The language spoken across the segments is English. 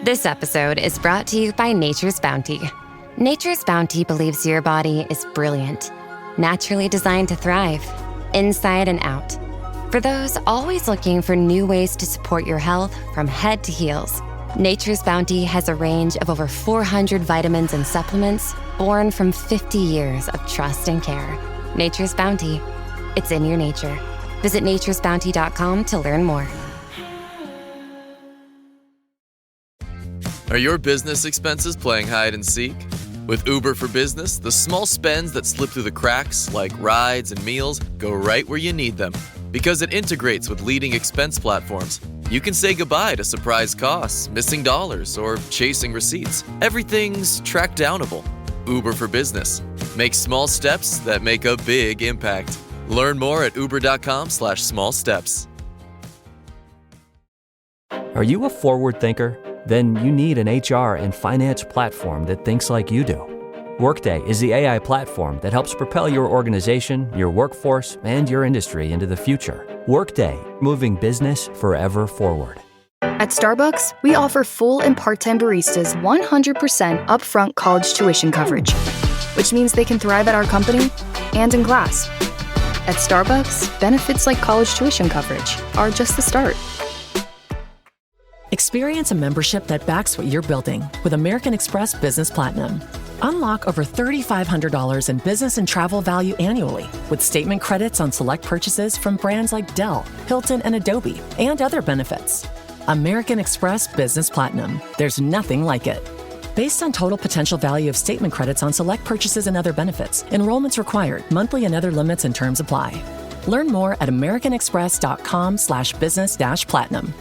This episode is brought to you by Nature's Bounty. Nature's Bounty believes your body is brilliant, naturally designed to thrive, inside and out. For those always looking for new ways to support your health from head to heels, Nature's Bounty has a range of over 400 vitamins and supplements born from 50 years of trust and care. Nature's Bounty. It's in your nature. Visit naturesbounty.com to learn more. Are your business expenses playing hide and seek? With Uber for Business, the small spends that slip through the cracks, like rides and meals, go right where you need them. Because it integrates with leading expense platforms, you can say goodbye to surprise costs, missing dollars, or chasing receipts. Everything's track-downable. Uber for Business. Make small steps that make a big impact. Learn more at uber.com/small steps. Are you a forward thinker? Then you need an HR and finance platform that thinks like you do. Workday is the AI platform that helps propel your organization, your workforce, and your industry into the future. Workday, moving business forever forward. At Starbucks, we offer full and part-time baristas 100% upfront college tuition coverage, which means they can thrive at our company and in class. At Starbucks, benefits like college tuition coverage are just the start. Experience a membership that backs what you're building with American Express Business Platinum. Unlock over $3,500 in business and travel value annually with statement credits on select purchases from brands like Dell, Hilton, and Adobe, and other benefits. American Express Business Platinum. There's nothing like it. Based on total potential value of statement credits on select purchases and other benefits, enrollments required, monthly and other limits and terms apply. Learn more at americanexpress.com/business-platinum.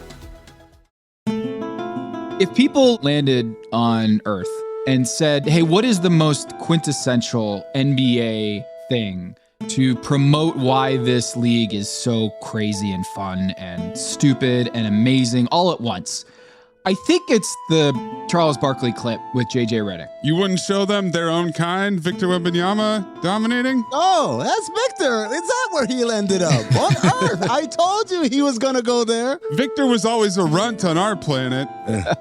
If people landed on Earth and said, hey, what is the most quintessential NBA thing to promote why this league is so crazy and fun and stupid and amazing all at once? I think it's the Charles Barkley clip with JJ Redick. You wouldn't show them their own kind, Victor Wembanyama dominating? Oh, that's Victor. Is that where he ended up? On Earth. I told you he was going to go there. Victor was always a runt on our planet.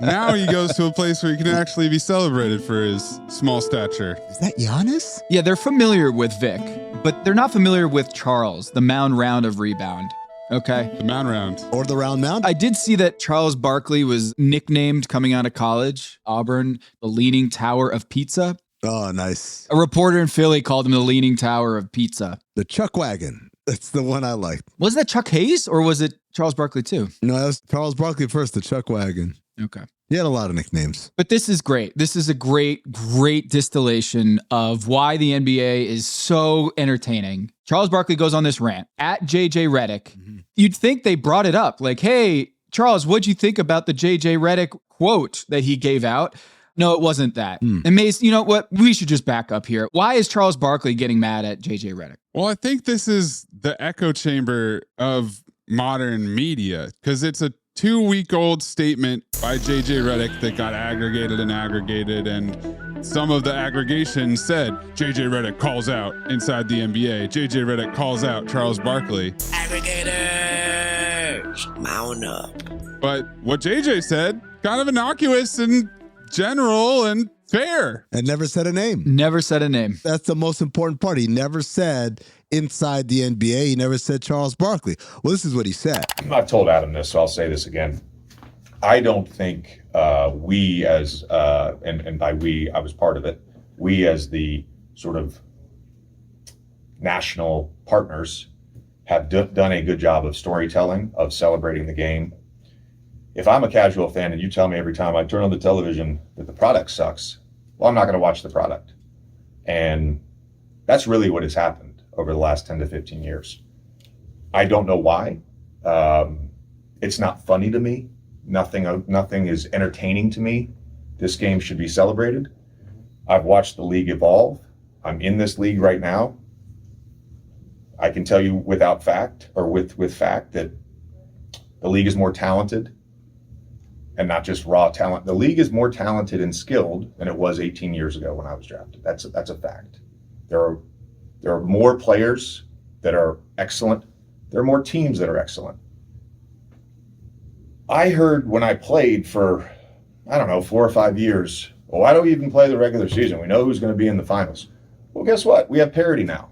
Now he goes to a place where he can actually be celebrated for his small stature. Is that Giannis? Yeah, they're familiar with Vic, but they're not familiar with Charles, the mound round of rebound. Okay. The mound round. Or the round mound? I did see that Charles Barkley was nicknamed coming out of college, Auburn, the Leaning Tower of Pizza. Oh, nice. A reporter in Philly called him the Leaning Tower of Pizza. The Chuck Wagon. That's the one I liked. Was that Chuck Hayes or was it Charles Barkley too? No, that was Charles Barkley first, the Chuck Wagon. Okay. He had a lot of nicknames. But this is great. This is a great distillation of why the NBA is so entertaining. Charles Barkley goes on this rant at JJ Redick. Mm-hmm. You'd think they brought it up. Like, hey, Charles, what'd you think about the JJ Redick quote that he gave out? No, it wasn't that. And Mace, you know what? We should just back up here. Why is Charles Barkley getting mad at JJ Redick? Well, I think this is the echo chamber of modern media because it's a 2-week-old statement by JJ Redick that got aggregated, and some of the aggregation said JJ Redick calls out inside the NBA. JJ Redick calls out Charles Barkley. Aggregators, mount up. But what JJ said, kind of innocuous and general and fair. And never said a name. Never said a name. That's the most important part. He never said inside the NBA. He never said Charles Barkley. Well, this is what he said. I've told Adam this, so I'll say this again. I don't think we as, and by we, I was part of it, we as the sort of national partners have done a good job of storytelling, of celebrating the game. If I'm a casual fan and you tell me every time I turn on the television that the product sucks, well, I'm not going to watch the product. And that's really what has happened over the last 10 to 15 years. I don't know why. It's not funny to me. Nothing is entertaining to me. This game should be celebrated. I've watched the league evolve. I'm in this league right now. I can tell you without fact or with fact that the league is more talented and not just raw talent. The league is more talented and skilled than it was 18 years ago when I was drafted. That's a fact. There are more players that are excellent. There are more teams that are excellent. I heard when I played for I don't know, 4 or 5 years, well, why do we even play the regular season? We know who's going to be in the finals. Well, guess what? We have parity now.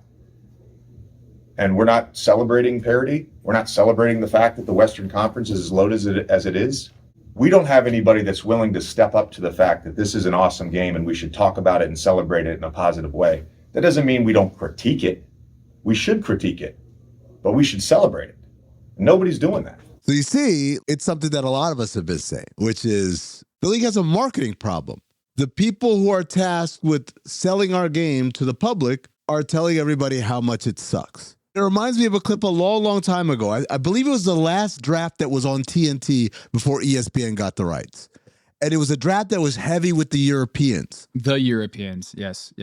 And we're not celebrating parity. We're not celebrating the fact that the Western Conference is as loaded as it is. We don't have anybody that's willing to step up to the fact that this is an awesome game and we should talk about it and celebrate it in a positive way. That doesn't mean we don't critique it. We should critique it, but we should celebrate it. Nobody's doing that. So you see, it's something that a lot of us have been saying, which is the league has a marketing problem. The people who are tasked with selling our game to the public are telling everybody how much it sucks. It reminds me of a clip a long, long time ago. I believe it was the last draft that was on TNT before ESPN got the rights. And it was a draft that was heavy with the Europeans. The Europeans, yes.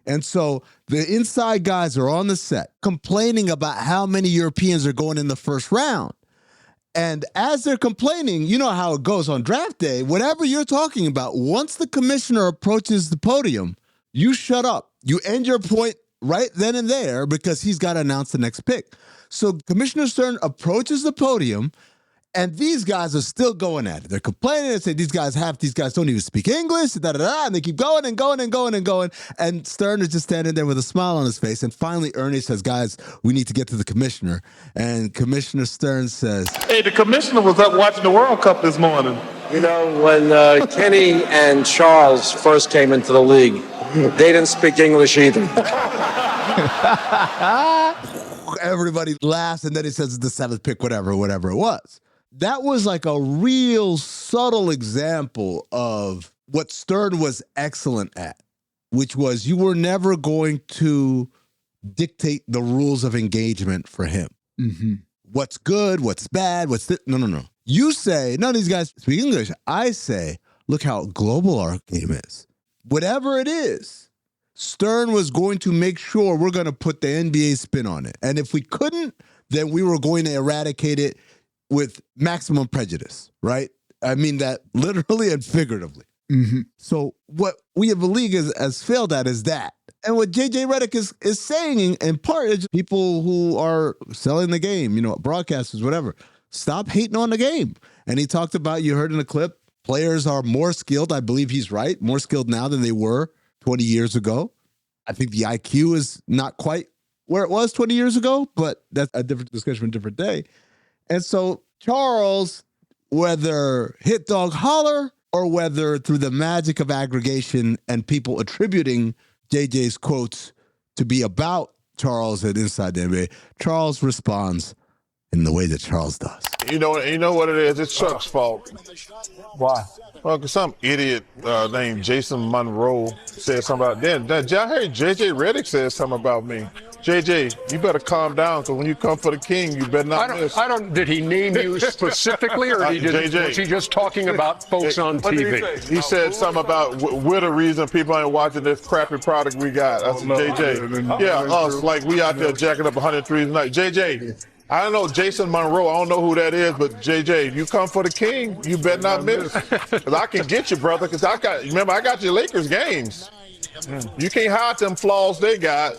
And so the inside guys are on the set complaining about how many Europeans are going in the first round. And as they're complaining, you know how it goes on draft day. Whatever you're talking about, once the commissioner approaches the podium, you shut up. You end your point right then and there because he's got to announce the next pick. So Commissioner Stern approaches the podium, and these guys are still going at it. They're complaining and saying these guys don't even speak English, and they keep going and going and going and going. And Stern is just standing there with a smile on his face. And finally, Ernie says, guys, we need to get to the commissioner. And Commissioner Stern says, hey, the commissioner was up watching the World Cup this morning. You know, when Kenny and Charles first came into the league, they didn't speak English either. Everybody laughs, and then he says the 7th pick, whatever it was. That was like a real subtle example of what Stern was excellent at, which was you were never going to dictate the rules of engagement for him. Mm-hmm. What's good, what's bad, no. You say, none of these guys speak English. I say, look how global our game is. Whatever it is, Stern was going to make sure we're going to put the NBA spin on it. And if we couldn't, then we were going to eradicate it with maximum prejudice, right? I mean that literally and figuratively. Mm-hmm. So what we have a league has failed at is that. And what JJ Redick is saying in part is people who are selling the game, broadcasters, whatever, stop hating on the game. And he talked about, you heard in the clip, players are more skilled. I believe he's right. More skilled now than they were 20 years ago. I think the IQ is not quite where it was 20 years ago, but that's a different discussion for a different day. And so Charles, whether hit dog holler or whether through the magic of aggregation and people attributing JJ's quotes to be about Charles and Inside the NBA, Charles responds in the way that Charles does. You know what it is? It's Chuck's fault. Why? Well, because some idiot named Jason Monroe said something about that. I heard JJ Redick said something about me. JJ, you better calm down, because when you come for the king, you better not miss. Did he name you specifically, or was he just talking about folks on TV? He said something about we're the reason people ain't watching this crappy product we got. I said, JJ, us, like we out there jacking up 103 tonight. JJ, I don't know Jason Monroe. I don't know who that is, but JJ, if you come for the king, you better not miss. Because I can get you, brother, because I got your Lakers games. You can't hide them flaws they got.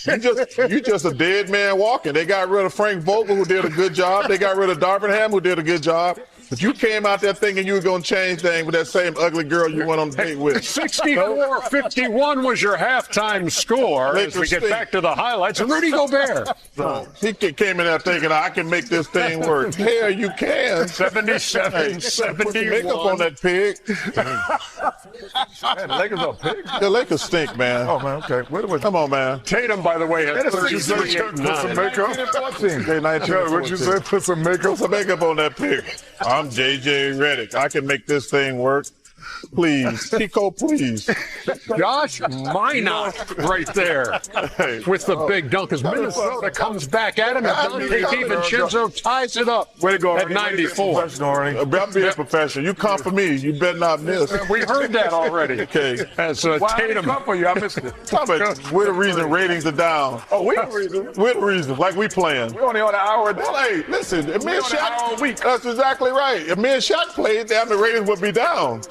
You just a dead man walking. They got rid of Frank Vogel, who did a good job. They got rid of Darvingham, who did a good job. But you came out there thinking you were going to change things with that same ugly girl you went on a date with. 64-51 was your halftime score. As we get back to the highlights, and Rudy Gobert. So he came in there thinking, I can make this thing work. Hell, you can. 77-71. Put the makeup on that pig. Man, the Lakers are pigs. The Lakers stink, man. Oh, man, okay. Come on, man. Tatum, by the way, has 38. Put some makeup. What'd you say? Put some makeup. Put some makeup on that pig. I'm JJ Redick. I can make this thing work. Please. Tico, please. Josh Minot right there with the big dunk as Minnesota comes back at him, and Dante DiVincenzo ties it up at 94. I'm being professional. You come for me, you better not miss. We heard that already. Okay. As Tatum. Come for you? I missed it. We're the reason ratings are down. Oh, we're the reason? We're the reason. Like we playing. We're only on an hour. Well, hey, listen. If me and Shaq, that's exactly right. If me and Shaq played, then the ratings would be down.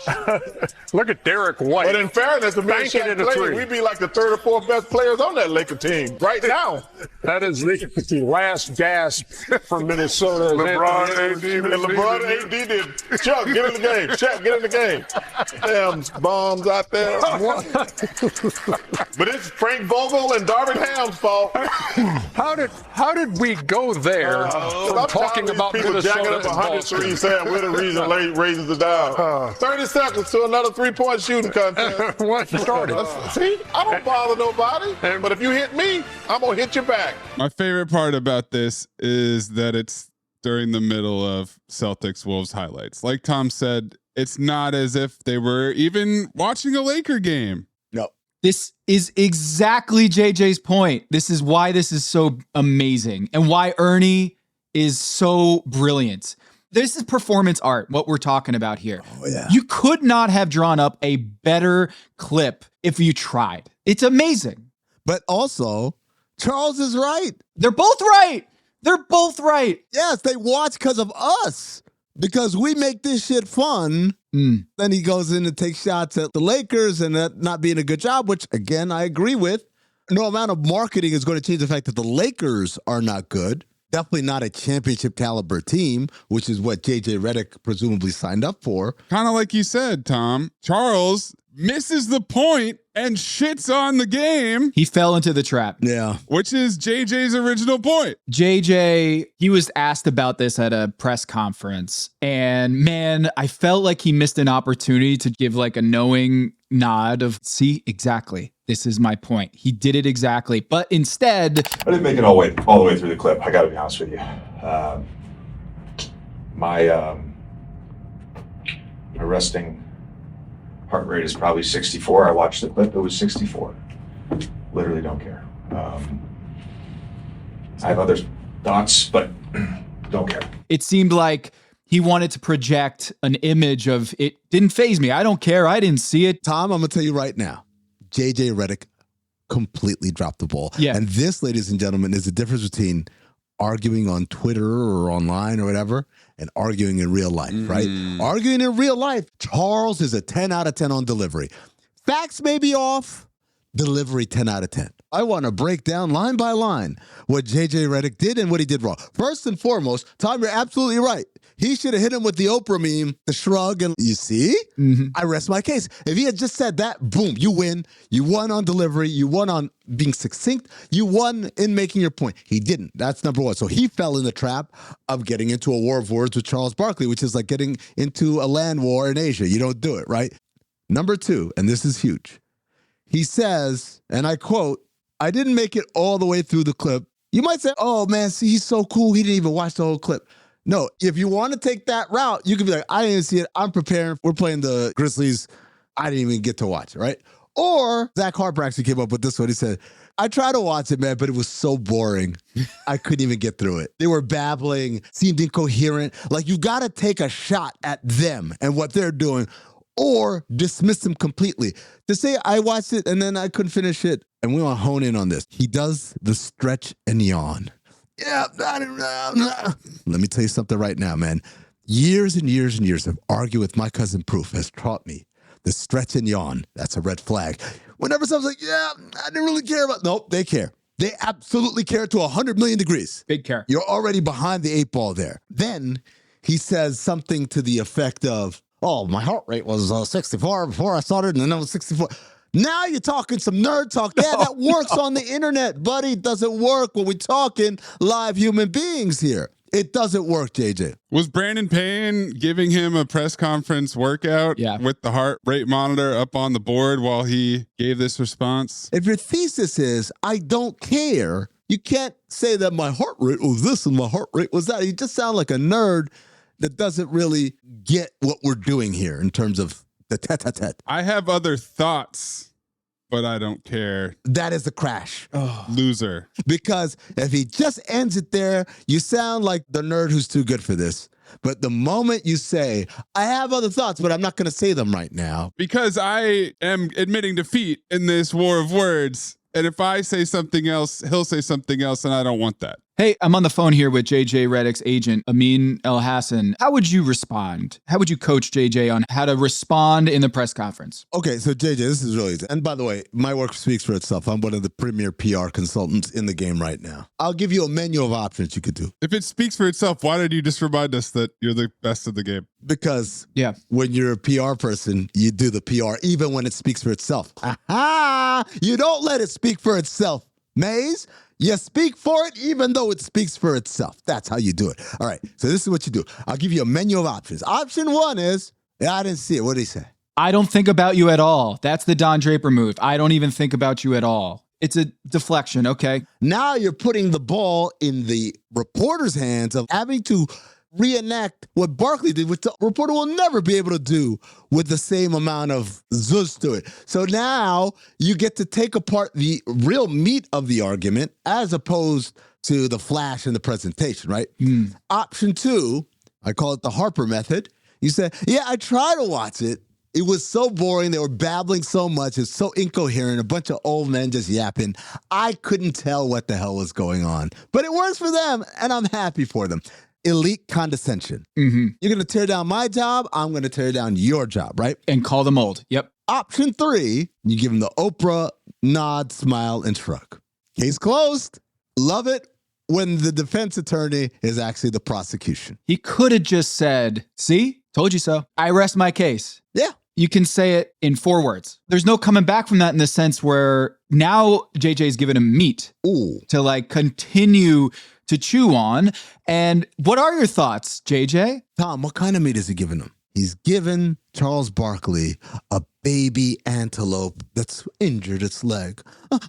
Look at Derek White. But in fairness, the man Banking Shaq in a played, three. we'd be like the third or fourth best players on that Laker team right now. That is the last gasp from Minnesota. LeBron AD did. Chuck, get in the game. Chuck, get in the game. Damn bombs out there. But it's Frank Vogel and Darvin Ham's fault. How did we go there from talking about people Minnesota jacking up and 103 Boston? saying we're the reason late raises it down. 30 seconds to another 3-point shooting contest. What started? See, I don't bother nobody. But if you hit me, I'm going to hit you back. My favorite part about this is that it's during the middle of Celtics Wolves highlights. Like Tom said, it's not as if they were even watching a Laker game. No. This is exactly JJ's point. This is why this is so amazing and why Ernie is so brilliant. This is performance art, what we're talking about here. Oh, yeah. You could not have drawn up a better clip if you tried. It's amazing. But also, Charles is right. They're both right. They're both right. Yes, they watch because of us. Because we make this shit fun. Then he goes in and takes shots at the Lakers and that not being a good job, which, again, I agree with. No amount of marketing is going to change the fact that the Lakers are not good. Definitely not a championship caliber team, which is what JJ Redick presumably signed up for. Kind of like you said, Tom, Charles misses the point and shits on the game. He fell into the trap. Yeah. Which is JJ's original point. JJ, he was asked about this at a press conference. And man, I felt like he missed an opportunity to give like a knowing nod of, see, exactly. This is my point. He did it exactly. But instead, I didn't make it all the way through the clip. I got to be honest with you. My resting heart rate is probably 64. I watched the clip. It was 64. Literally don't care. I have other thoughts, but don't care. it seemed like he wanted to project an image of it didn't faze me. I don't care. I didn't see it. Tom, I'm going to tell you right now, JJ Redick completely dropped the ball. Yeah. And this, ladies and gentlemen, is the difference between arguing on Twitter or online or whatever and arguing in real life, right? Arguing in real life, Charles is a 10 out of 10 on delivery. Facts may be off, delivery 10 out of 10. I want to break down line by line what JJ Redick did and what he did wrong. First and foremost, Tom, you're absolutely right. He should have hit him with the Oprah meme, the shrug, and you see? I rest my case. If he had just said that, boom, you win. You won on delivery. You won on being succinct. You won in making your point. He didn't. That's number one. So he fell in the trap of getting into a war of words with Charles Barkley, which is like getting into a land war in Asia. You don't do it, right? Number two, and this is huge. He says, and I quote, "I didn't make it all the way through the clip." You might say, "Oh man, see, he's so cool. He didn't even watch the whole clip." No, if you want to take that route, you can be like, "I didn't see it. I'm preparing. We're playing the Grizzlies. I didn't even get to watch it," right? Or Zach Harper actually came up with this one. He said, "I tried to watch it, man, but it was so boring. I couldn't even get through it. They were babbling, seemed incoherent." Like, you got to take a shot at them and what they're doing or dismiss them completely. To say I watched it and then I couldn't finish it, and we want to hone in on this. He does the stretch and yawn. Yeah, let me tell you something right now, man. Years and years and years of arguing with my cousin Proof has taught me the stretch and yawn. That's a red flag. Whenever someone's like, "Yeah, I didn't really care about," nope, they care. They absolutely care to 100 million degrees. Big care. You're already behind the 8 ball there. Then he says something to the effect of, "Oh, my heart rate was 64 before I started, and then it was 64. Now you're talking some nerd talk. Yeah, that works on the internet, buddy. It doesn't work when we're talking live human beings here. It doesn't work, JJ. Was Brandon Payne giving him a press conference workout with the heart rate monitor up on the board while he gave this response? If your thesis is, "I don't care," you can't say that my heart rate was this and my heart rate was that. You just sound like a nerd that doesn't really get what we're doing here in terms of the tete-a-tete. I have other thoughts, but I don't care. That is the crash. Loser. Because if he just ends it there, you sound like the nerd who's too good for this. But the moment you say, "I have other thoughts, but I'm not going to say them right now." Because I am admitting defeat in this war of words. And if I say something else, he'll say something else, and I don't want that. Hey, I'm on the phone here with JJ Redick's agent, Amin Elhassan. How would you respond? How would you coach JJ on how to respond in the press conference? Okay, so JJ, this is really easy. And by the way, my work speaks for itself. I'm one of the premier PR consultants in the game right now. I'll give you a menu of options you could do. If it speaks for itself, why did you just remind us that you're the best of the game? Because when you're a PR person, you do the PR even when it speaks for itself. Aha! You don't let it speak for itself, Maze. You speak for it even though it speaks for itself. That's how you do it. All right, so this is what you do. I'll give you a menu of options. Option one is, I didn't see it. What did he say? I don't think about you at all. That's the Don Draper move. I don't even think about you at all. It's a deflection, okay? Now you're putting the ball in the reporter's hands of having to reenact what Barkley did, which the reporter will never be able to do with the same amount of zuzz to it. So now you get to take apart the real meat of the argument as opposed to the flash in the presentation, right? Option two, I call it the Harper method. You say, yeah, I try to watch it. It was so boring. They were babbling so much. It's so incoherent. A bunch of old men just yapping. I couldn't tell what the hell was going on. But it works for them, and I'm happy for them. Elite condescension. You're going to tear down my job. I'm going to tear down your job, right? And call them old. Yep. Option three, you give them the Oprah nod, smile, and shrug. Case closed. Love it when the defense attorney is actually the prosecution. He could have just said, see, told you so. I rest my case. Yeah. You can say it in 4 words. There's no coming back from that in the sense where now JJ's given him meat to like continue to chew on. And what are your thoughts, JJ? Tom, what kind of meat is he giving him? He's given Charles Barkley a baby antelope that's injured its leg.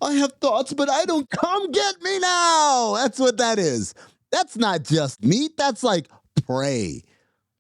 I have thoughts, but I don't. Come get me now. That's what that is. That's not just meat. That's like prey.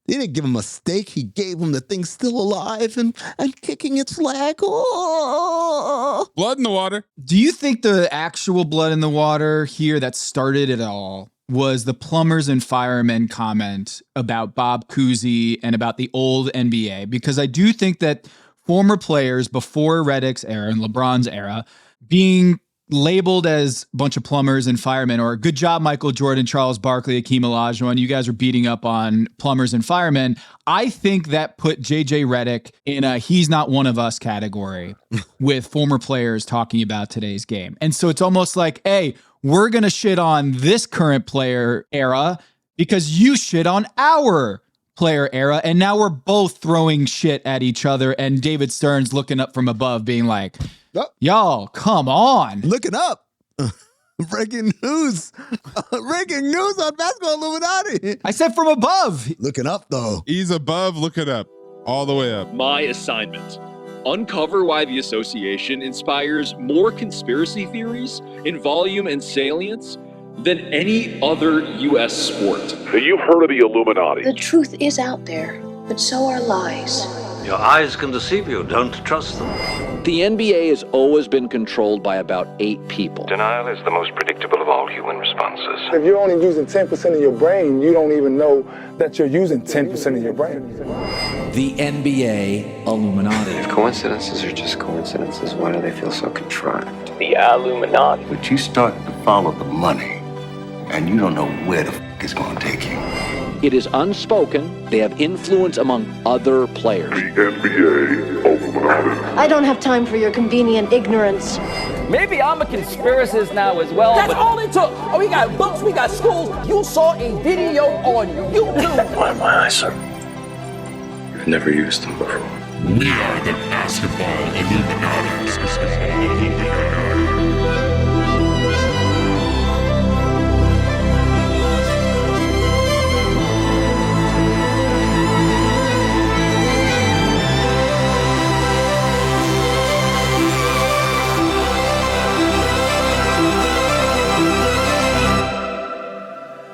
He didn't give him a steak. He gave him the thing still alive and kicking its leg. Oh. Blood in the water. Do you think the actual blood in the water here that started it all was the plumbers and firemen comment about Bob Cousy and about the old NBA? Because I do think that former players before Redick's era and LeBron's era being labeled as a bunch of plumbers and firemen, or good job, Michael Jordan, Charles Barkley, Hakeem Olajuwon, you guys are beating up on plumbers and firemen. I think that put JJ Redick in a he's not one of us category with former players talking about today's game. And so it's almost like, hey, we're going to shit on this current player era because you shit on our player era. And now we're both throwing shit at each other. And David Stern's looking up from above being like, y'all, come on. Looking up. Breaking news. Breaking news on Basketball Illuminati. I said from above. Looking up, though. He's above, looking up. All the way up. My assignment. Uncover why the association inspires more conspiracy theories in volume and salience than any other U.S. sport. You've heard of the Illuminati. The truth is out there, but so are lies. Your eyes can deceive you. Don't trust them. The NBA has always been controlled by about 8 people. Denial is the most predictable of all human responses. If you're only using 10% of your brain, you don't even know that you're using 10% of your brain. The NBA Illuminati. If coincidences are just coincidences, why do they feel so contrived? The Illuminati. But you start to follow the money, and you don't know where the f*** it's going to take you. It is unspoken. They have influence among other players. The NBA Illuminati. I don't have time for your convenient ignorance. Maybe I'm a conspiracist now as well. That's all it took. Oh, we got books, we got schools. You saw a video on YouTube. My eyes, sir. You've never used them before. We are the Basketball Illuminati.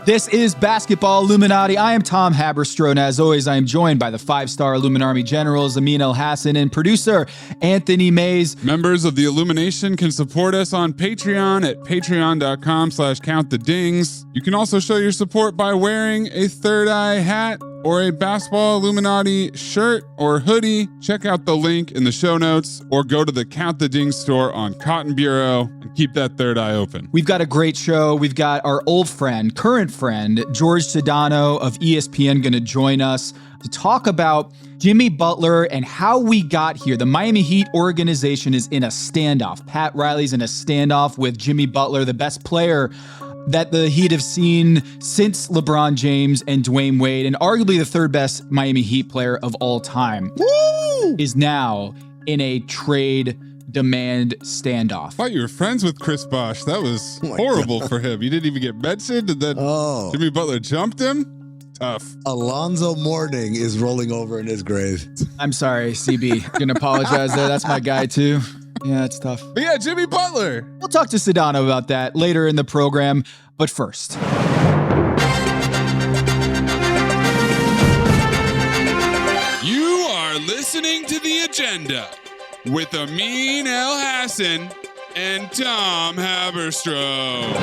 This is Basketball Illuminati. I am Tom Haberstroh, and as always, I am joined by the 5-star Illuminati generals, Amin Elhassan, and producer Anthony Mays. Members of the Illumination can support us on Patreon at patreon.com/countthedings. You can also show your support by wearing a third eye hat or a Basketball Illuminati shirt or hoodie, check out the link in the show notes or go to the Count the Ding store on Cotton Bureau and keep that third eye open. We've got a great show. We've got our old friend, current friend, Jorge Sedano of ESPN going to join us to talk about Jimmy Butler and how we got here. The Miami Heat organization is in a standoff. Pat Riley's in a standoff with Jimmy Butler, the best player that the Heat have seen since LeBron James and Dwayne Wade, and arguably the third best Miami Heat player of all time, is now in a trade demand standoff. I thought you were friends with Chris Bosh. That was horrible for him. You didn't even get mentioned, and then Jimmy Butler jumped him. Tough. Alonzo Mourning is rolling over in his grave. I'm sorry, CB. Gonna apologize there. That's my guy too. Yeah, it's tough. But yeah, Jimmy Butler. We'll talk to Sedano about that later in the program. But first, you are listening to The Agenda with Amin Elhassan and Tom Haberstroh.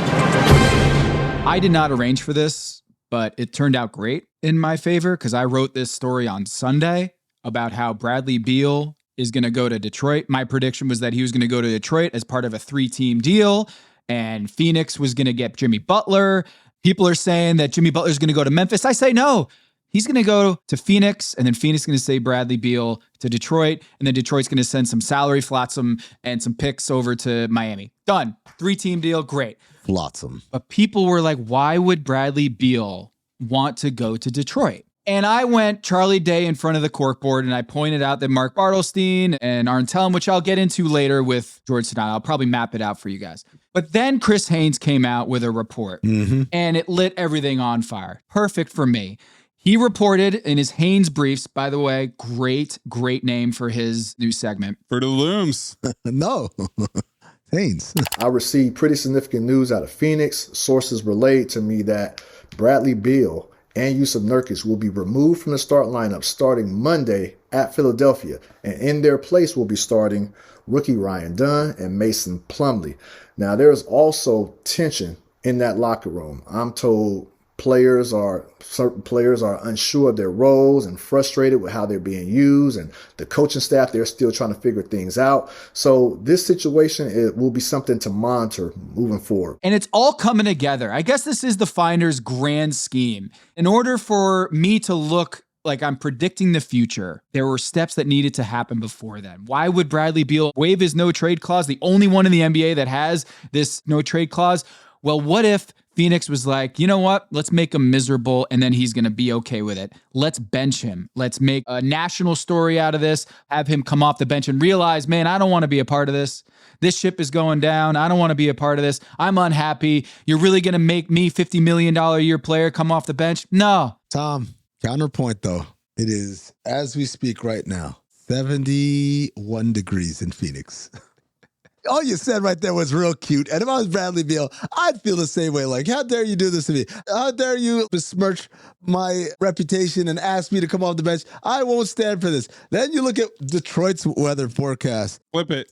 I did not arrange for this, but it turned out great in my favor because I wrote this story on Sunday about how Bradley Beal is going to go to Detroit. My prediction was that he was going to go to Detroit as part of a 3-team deal, and Phoenix was going to get Jimmy Butler. People are saying that Jimmy Butler is going to go to Memphis. I say no. He's going to go to Phoenix, and then Phoenix is going to say Bradley Beal to Detroit, and then Detroit's going to send some salary flotsam and some picks over to Miami. Done. 3-team deal. Great. Flotsam. But people were like, why would Bradley Beal want to go to Detroit? And I went Charlie Day in front of the corkboard, and I pointed out that Mark Bartlestein and Arn Tellem, which I'll get into later with Jorge Sedano, I'll probably map it out for you guys. But then Chris Haynes came out with a report, and it lit everything on fire. Perfect for me. He reported in his Haynes Briefs, by the way, great name for his new segment. For the Looms. No. Haynes. I received pretty significant news out of Phoenix. Sources relayed to me that Bradley Beal and Yusuf Nurkic will be removed from the start lineup starting Monday at Philadelphia. And in their place will be starting rookie Ryan Dunn and Mason Plumlee. Now, there's also tension in that locker room. I'm told certain players are unsure of their roles and frustrated with how they're being used, and the coaching staff, they're still trying to figure things out. So this situation, it will be something to monitor moving forward. And it's all coming together. I guess this is the Finder's grand scheme. In order for me to look like I'm predicting the future, there were steps that needed to happen before then. Why would Bradley Beal waive his no trade clause? The only one in the NBA that has this no trade clause. Well, what if Phoenix was like, you know what? Let's make him miserable, and then he's going to be okay with it. Let's bench him. Let's make a national story out of this, have him come off the bench and realize, man, I don't want to be a part of this. This ship is going down. I don't want to be a part of this. I'm unhappy. You're really going to make me $50 million a year player come off the bench? No. Tom, counterpoint though. It is, as we speak right now, 71 degrees in Phoenix. All you said right there was real cute. And if I was Bradley Beal, I'd feel the same way. Like, how dare you do this to me? How dare you besmirch my reputation and ask me to come off the bench? I won't stand for this. Then you look at Detroit's weather forecast. Flip it.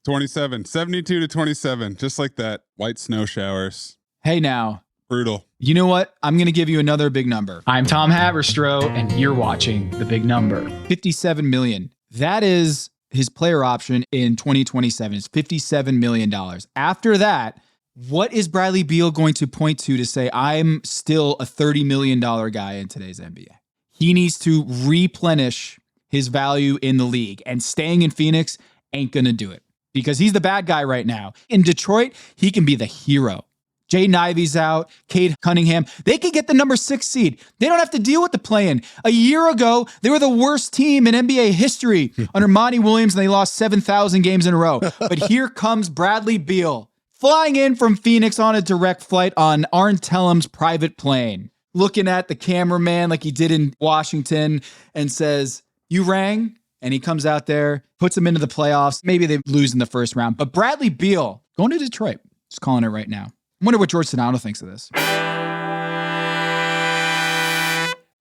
27, 72 to 27. Just like that. White snow showers. Hey now. Brutal. You know what? I'm going to give you another big number. I'm Tom Haberstroh, and you're watching The Big Number. $57 million. That is his player option in 2027 is $57 million. After that, what is Bradley Beal going to point to say, I'm still a $30 million guy in today's NBA? He needs to replenish his value in the league, and staying in Phoenix ain't going to do it because he's the bad guy right now. In Detroit, he can be the hero. Jay Ivey's out, Cade Cunningham. They could get the number 6 seed. They don't have to deal with the play-in. A year ago, they were the worst team in NBA history under Monty Williams, and they lost 7,000 games in a row. But here comes Bradley Beal, flying in from Phoenix on a direct flight on Arn Tellem's private plane, looking at the cameraman like he did in Washington and says, "You rang?" And he comes out there, puts them into the playoffs. Maybe they lose in the first round. But Bradley Beal going to Detroit. Just calling it right now. I wonder what Jorge Sedano thinks of this.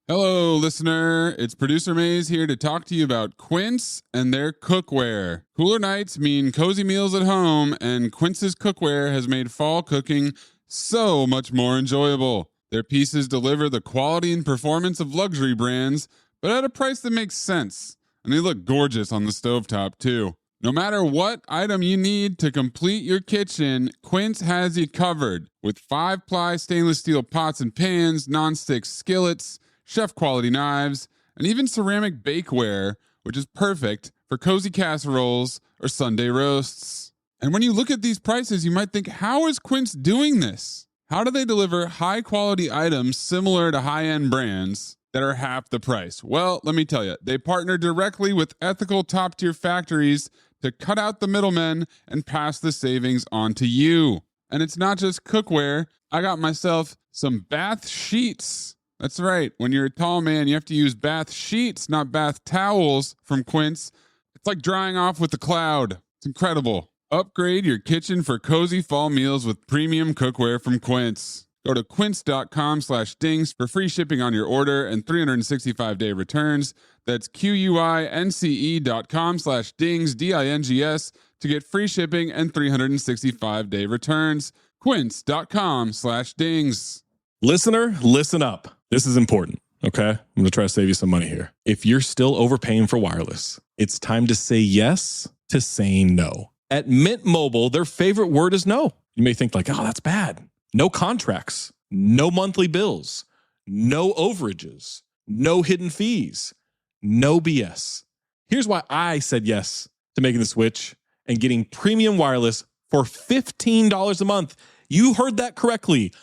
Hello, listener. It's Producer Maze here to talk to you about Quince and their cookware. Cooler nights mean cozy meals at home, and Quince's cookware has made fall cooking so much more enjoyable. Their pieces deliver the quality and performance of luxury brands, but at a price that makes sense. And they look gorgeous on the stovetop, too. No matter what item you need to complete your kitchen, Quince has you covered. With 5-ply stainless steel pots and pans, non-stick skillets, chef-quality knives, and even ceramic bakeware, which is perfect for cozy casseroles or Sunday roasts. And when you look at these prices, you might think, how is Quince doing this? How do they deliver high-quality items similar to high-end brands that are half the price? Well, let me tell you, they partner directly with ethical top-tier factories to cut out the middlemen and pass the savings on to you. And it's not just cookware. I got myself some bath sheets. That's right. When you're a tall man, you have to use bath sheets, not bath towels from Quince. It's like drying off with the cloud. It's incredible. Upgrade your kitchen for cozy fall meals with premium cookware from Quince. Go to quince.com/dings for free shipping on your order and 365-day returns. That's QUINCE.com/dings, DINGS, to get free shipping and 365-day returns. Quince.com/dings. Listener, listen up. This is important, okay? I'm going to try to save you some money here. If you're still overpaying for wireless, it's time to say yes to saying no. At Mint Mobile, their favorite word is no. You may think like, oh, that's bad. No contracts, no monthly bills, no overages, no hidden fees, no BS. Here's why I said yes to making the switch and getting premium wireless for $15 a month. You heard that correctly.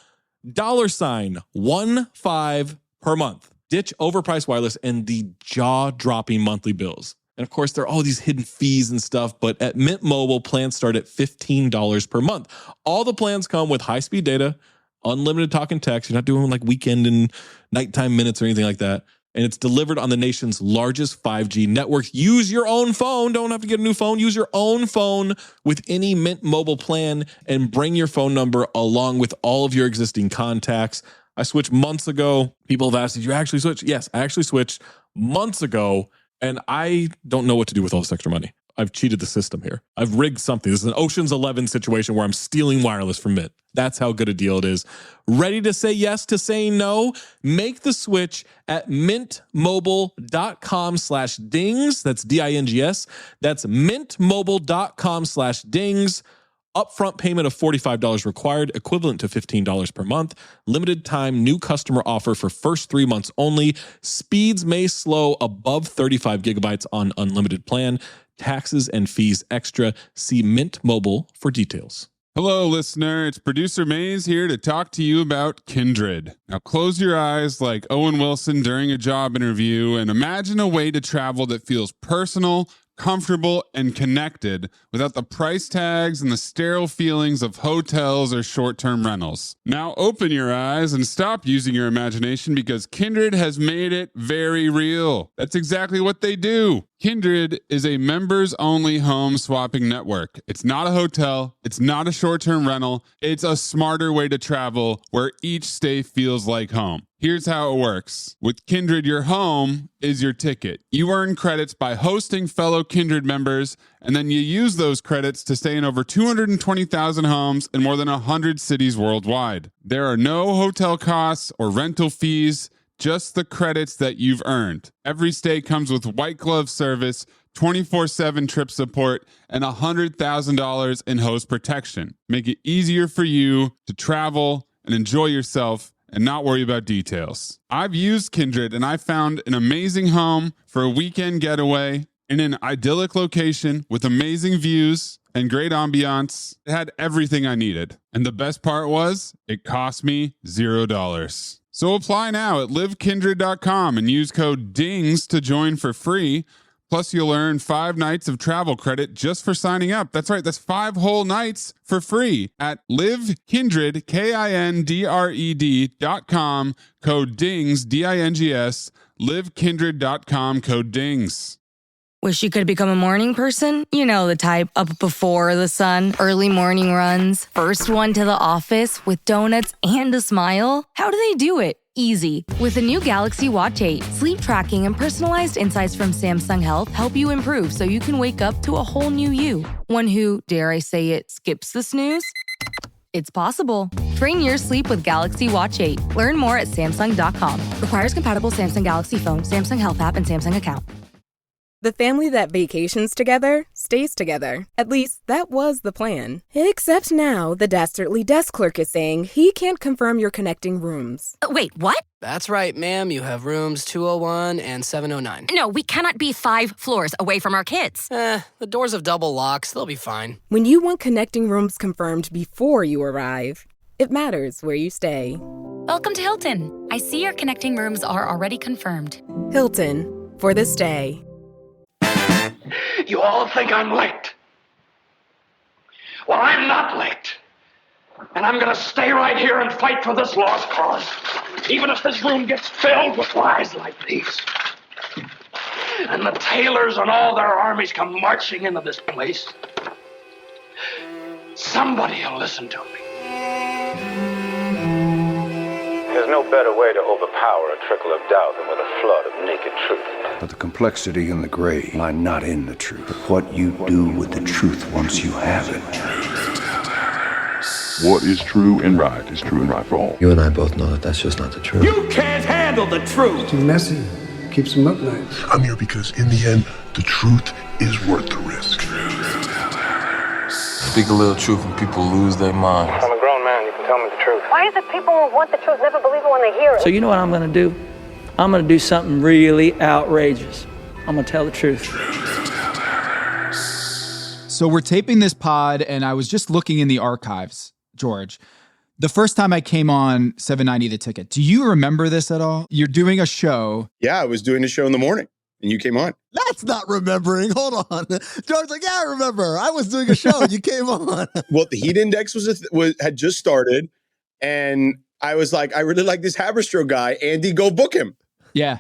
$15 per month. Ditch overpriced wireless and the jaw-dropping monthly bills. And of course, there are all these hidden fees and stuff, but at Mint Mobile, plans start at $15 per month. All the plans come with high-speed data, unlimited talk and text. You're not doing like weekend and nighttime minutes or anything like that. And it's delivered on the nation's largest 5G network. Use your own phone. Don't have to get a new phone. Use your own phone with any Mint Mobile plan and bring your phone number along with all of your existing contacts. I switched months ago. People have asked, did you actually switch? Yes, I actually switched months ago. And I don't know what to do with all this extra money. I've cheated the system here. I've rigged something. This is an Ocean's 11 situation where I'm stealing wireless from Mint. That's how good a deal it is. Ready to say yes to saying no? Make the switch at mintmobile.com/dings. That's DINGS. That's mintmobile.com/dings. Upfront payment of $45 required, equivalent to $15 per month. Limited time new customer offer for first 3 months only. Speeds may slow above 35 gigabytes on unlimited plan. Taxes and fees extra. See Mint Mobile for details. Hello, listener. It's producer Maze here to talk to you about Kindred. Now, close your eyes like Owen Wilson during a job interview and imagine a way to travel that feels personal, comfortable, and connected without the price tags and the sterile feelings of hotels or short-term rentals. Now open your eyes and stop using your imagination because Kindred has made it very real. That's exactly what they do. Kindred is a members-only home swapping network. It's not a hotel. It's not a short-term rental. It's a smarter way to travel where each stay feels like home. Here's how it works. With Kindred, your home is your ticket. You earn credits by hosting fellow Kindred members, and then you use those credits to stay in over 220,000 homes in more than 100 cities worldwide. There are no hotel costs or rental fees, just the credits that you've earned. Every stay comes with white glove service, 24/7 trip support, and $100,000 in host protection. Make it easier for you to travel and enjoy yourself and not worry about details. I've used Kindred and I found an amazing home for a weekend getaway in an idyllic location with amazing views and great ambiance. It had everything I needed. And the best part was, it cost me $0. So apply now at livekindred.com and use code DINGS to join for free. Plus, you'll earn 5 nights of travel credit just for signing up. That's right, that's 5 whole nights for free at livekindred, KINDRED.com, code DINGS, DINGS, livekindred.com, code DINGS. Wish you could become a morning person? You know the type, up before the sun, early morning runs, first one to the office with donuts and a smile. How do they do it? Easy. With the new Galaxy Watch 8, sleep tracking and personalized insights from Samsung Health help you improve so you can wake up to a whole new you. One who, dare I say it, skips the snooze? It's possible. Train your sleep with Galaxy Watch 8. Learn more at Samsung.com. Requires compatible Samsung Galaxy phone, Samsung Health app, and Samsung account. The family that vacations together stays together. At least, that was the plan. Except now, the Dastardly desk clerk is saying he can't confirm your connecting rooms. Wait, what? That's right, ma'am. You have rooms 201 and 709. No, we cannot be 5 floors away from our kids. The doors have double locks. They'll be fine. When you want connecting rooms confirmed before you arrive, it matters where you stay. Welcome to Hilton. I see your connecting rooms are already confirmed. Hilton, for the stay. You all think I'm late. Well, I'm not late. And I'm going to stay right here and fight for this lost cause, even if this room gets filled with lies like these. And the Taylors and all their armies come marching into this place. Somebody will listen to me. There's no better way to overpower a trickle of doubt than with a flood of naked truth. But the complexity and the gray lie not in the truth, but what you do with the truth once you have it. What is true and right is true and right for all. You and I both know that that's just not the truth. You can't handle the truth. It's too messy. Keeps them up nights. I'm here because in the end, the truth is worth the risk. Speak a little truth and people lose their minds. I'm a grown man, you can tell me the truth. Why is it people who want the truth never believe it when they hear it? So you know what I'm going to do? I'm going to do something really outrageous. I'm going to tell the truth. So we're taping this pod, and I was just looking in the archives, George. The first time I came on 790 The Ticket, do you remember this at all? You're doing a show. Yeah, I was doing a show in the morning, and you came on. That's not remembering. Hold on. George's like, yeah, I remember. I was doing a show. You came on. Well, the Heat Index had just started, and I was like, I really like this Haberstroh guy. Andy, go book him. Yeah.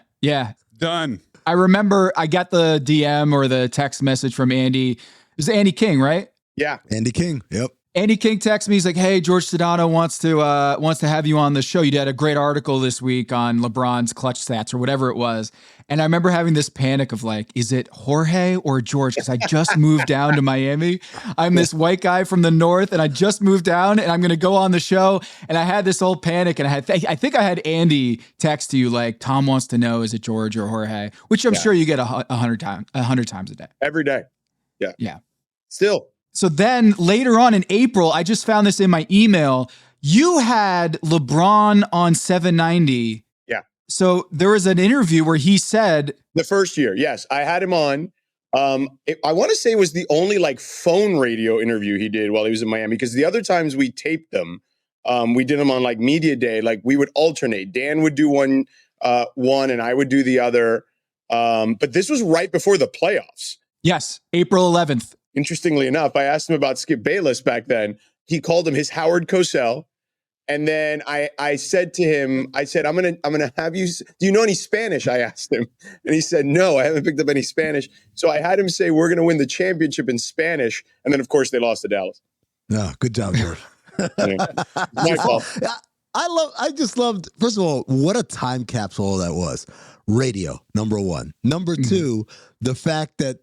Done. I remember I got the DM or the text message from Andy. It was Andy King, right? Yeah. Andy King. Yep. Andy King texts me. He's like, hey, George Sedano wants to have you on the show. You did a great article this week on LeBron's clutch stats or whatever it was. And I remember having this panic of like, is it Jorge or George? Because I just moved down to Miami. I'm this white guy from the north, and I just moved down, and I'm going to go on the show. And I had this whole panic, and I think I had Andy text you like, Tom wants to know, is it George or Jorge? Which I'm sure you get 100 times a day. Every day. Yeah. Yeah. Still. So then later on in April, I just found this in my email. You had LeBron on 790. Yeah. So there was an interview where he said... The first year, yes. I had him on. I want to say it was the only like phone radio interview he did while he was in Miami, because the other times we taped them, we did them on like media day. Like we would alternate. Dan would do one and I would do the other. But this was right before the playoffs. Yes, April 11th. Interestingly enough, I asked him about Skip Bayless back then. He called him his Howard Cosell. And then I said to him, I'm gonna have you, do you know any Spanish? I asked him. And he said, no, I haven't picked up any Spanish. So I had him say, we're gonna win the championship in Spanish. And then of course they lost to Dallas. No, good job, George. My fault. I just loved, first of all, what a time capsule that was. Radio, number one. Number two, the fact that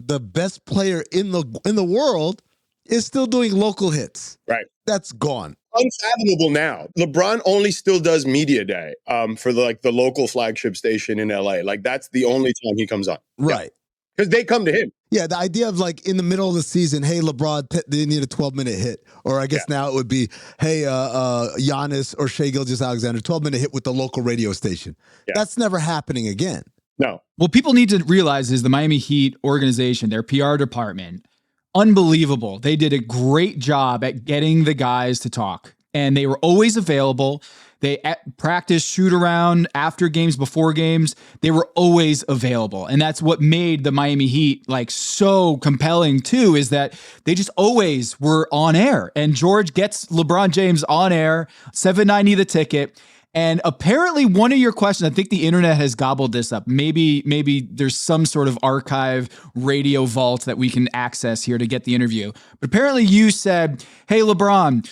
the best player in the world is still doing local hits. Right. That's gone. Unfathomable now. LeBron only still does media day for the local flagship station in LA. Like that's the only time he comes on. Right. Because they come to him. Yeah, the idea of like in the middle of the season, hey, LeBron, they need a 12-minute hit. Or I guess now it would be, hey, Giannis or Shai Gilgeous-Alexander, 12-minute hit with the local radio station. Yeah. That's never happening again. No. What people need to realize is the Miami Heat organization, their PR department, unbelievable. They did a great job at getting the guys to talk, and they were always available. They practice, shoot around, after games, before games. They were always available. And that's what made the Miami Heat like so compelling too, is that they just always were on air. And George gets LeBron James on air, 790 The Ticket. And apparently one of your questions, I think the internet has gobbled this up. Maybe there's some sort of archive radio vault that we can access here to get the interview. But apparently you said, hey, LeBron,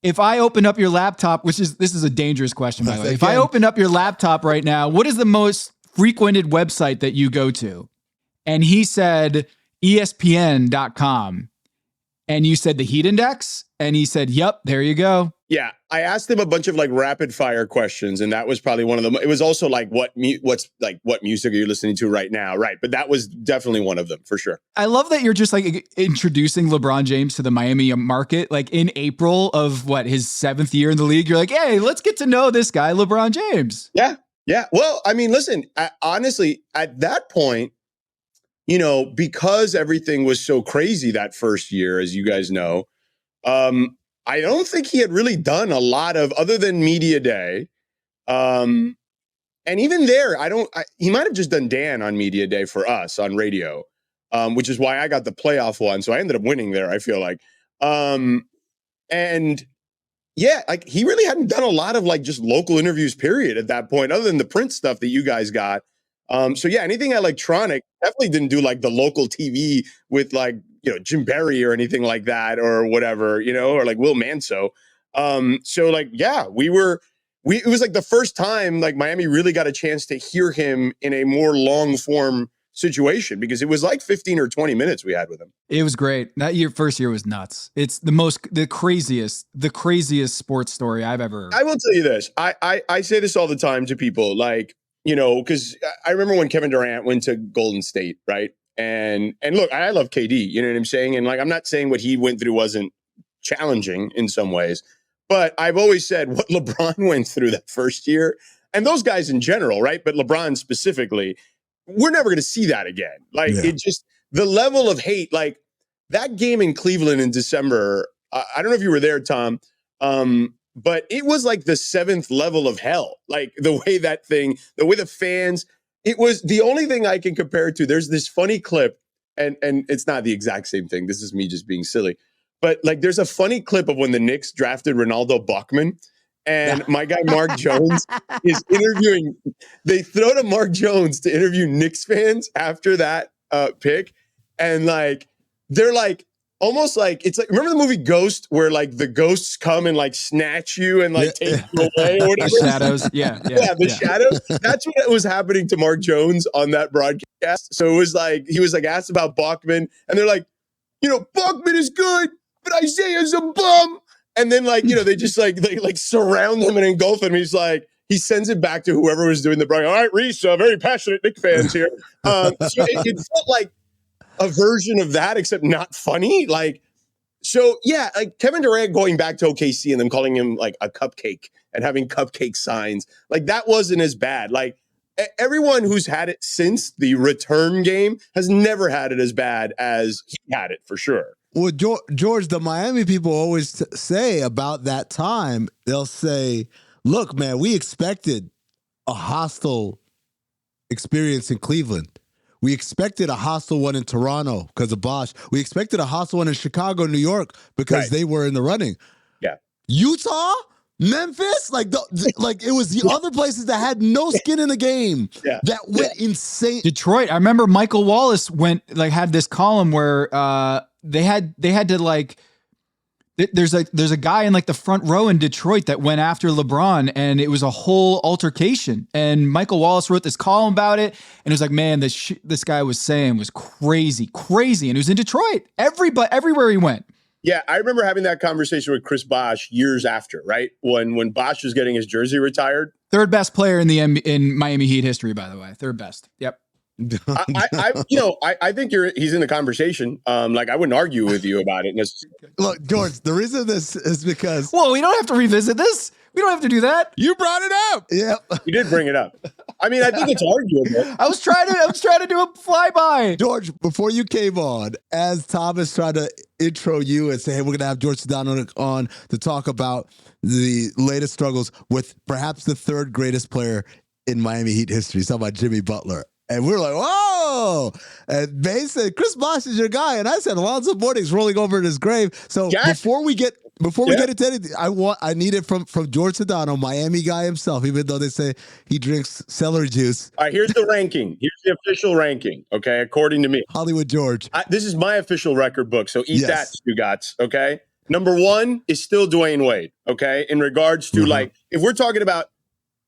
if I open up your laptop, this is a dangerous question, by the way. If I open up your laptop right now, what is the most frequented website that you go to? And he said, ESPN.com. And you said the heat index, and he said, "Yep, there you go." Yeah, I asked him a bunch of like rapid fire questions, and that was probably one of them. It was also like, what music are you listening to right now? Right, but that was definitely one of them for sure. I love that you're just like introducing LeBron James to the Miami market, like in April of his 7th year in the league. You're like, hey, let's get to know this guy, LeBron James. Yeah. Well, I mean, listen, honestly, at that point, because everything was so crazy that first year, as you guys know, I don't think he had really done a lot of other than media day. And even there, he might've just done Dan on media day for us on radio, which is why I got the playoff one. So I ended up winning there, I feel like. And yeah, like he really hadn't done a lot of like just local interviews, period, at that point, other than the print stuff that you guys got. So yeah, anything electronic, definitely didn't do like the local TV with like, Jim Barry or anything like that or whatever, or like Will Manso. So like, yeah, it was like the first time like Miami really got a chance to hear him in a more long form situation, because it was like 15 or 20 minutes we had with him. It was great. First year was nuts. It's the craziest sports story I've ever heard. I will tell you this. I say this all the time to people, like, because I remember when Kevin Durant went to Golden State, right? And look, I love KD, you know what I'm saying? And like, I'm not saying what he went through wasn't challenging in some ways, but I've always said what LeBron went through that first year, and those guys in general, right? But LeBron specifically, we're never going to see that again. Like it just, the level of hate, like that game in Cleveland in December, I don't know if you were there, Tom, but it was like the 7th level of hell. Like the way the fans, it was the only thing I can compare it to. There's this funny clip, and it's not the exact same thing. This is me just being silly. But like there's a funny clip of when the Knicks drafted Ronaldo Bachman, and my guy Mark Jones is interviewing. They throw to Mark Jones to interview Knicks fans after that pick. And like, they're like, almost like, it's like, remember the movie Ghost, where like the ghosts come and like snatch you and like take you away or whatever? The shadows. Yeah. Shadows. That's what was happening to Mark Jones on that broadcast. So it was like, he was like asked about Bachman, and they're like, Bachman is good, but Isaiah's a bum. And then like, they just like, they like surround him and engulf him. He's like, he sends it back to whoever was doing the broadcast. All right, Reese, very passionate Knicks fans here. So it felt like a version of that, except not funny. Like, so yeah, like Kevin Durant going back to OKC and them calling him like a cupcake and having cupcake signs, like that wasn't as bad. Like everyone who's had it since the return game has never had it as bad as he had it, for sure. Well, George, the Miami people always say about that time, they'll say, look, man, we expected a hostile experience in Cleveland. We expected a hostile one in Toronto because of Bosh. We expected a hostile one in Chicago, New York, because they were in the running. Yeah. Utah, Memphis, like it was the other places that had no skin in the game that went insane. Detroit, I remember Michael Wallace had this column where they had to like, there's a guy in like the front row in Detroit that went after LeBron, and it was a whole altercation. And Michael Wallace wrote this column about it, and it was like, man, this guy was saying was crazy, and it was in Detroit. Everywhere he went. Yeah, I remember having that conversation with Chris Bosh years after, right? When Bosh was getting his jersey retired. Third best player in Miami Heat history, by the way. Third best. Yep. I think he's in the conversation. Like I wouldn't argue with you about it. Look, George, the reason this is because we don't have to revisit this. We don't have to do that. You brought it up. Yeah, you did bring it up. I mean, I think it's arguable. I was trying to do a flyby. George, before you came on, as Thomas tried to intro you and say, hey, we're going to have George Sedano on to talk about the latest struggles with perhaps the third greatest player in Miami Heat history. He's talking about Jimmy Butler. And we were like, whoa. And May said, Chris Bosh is your guy. And I said, Alonzo Mourning's rolling over in his grave. So before we get into anything, I need it from George Sedano, Miami guy himself, even though they say he drinks celery juice. All right, here's the ranking. Here's the official ranking, okay, according to me. Hollywood George. This is my official record book, so eat that, Stugotz, okay? Number 1 is still Dwayne Wade, okay? In regards to, like, if we're talking about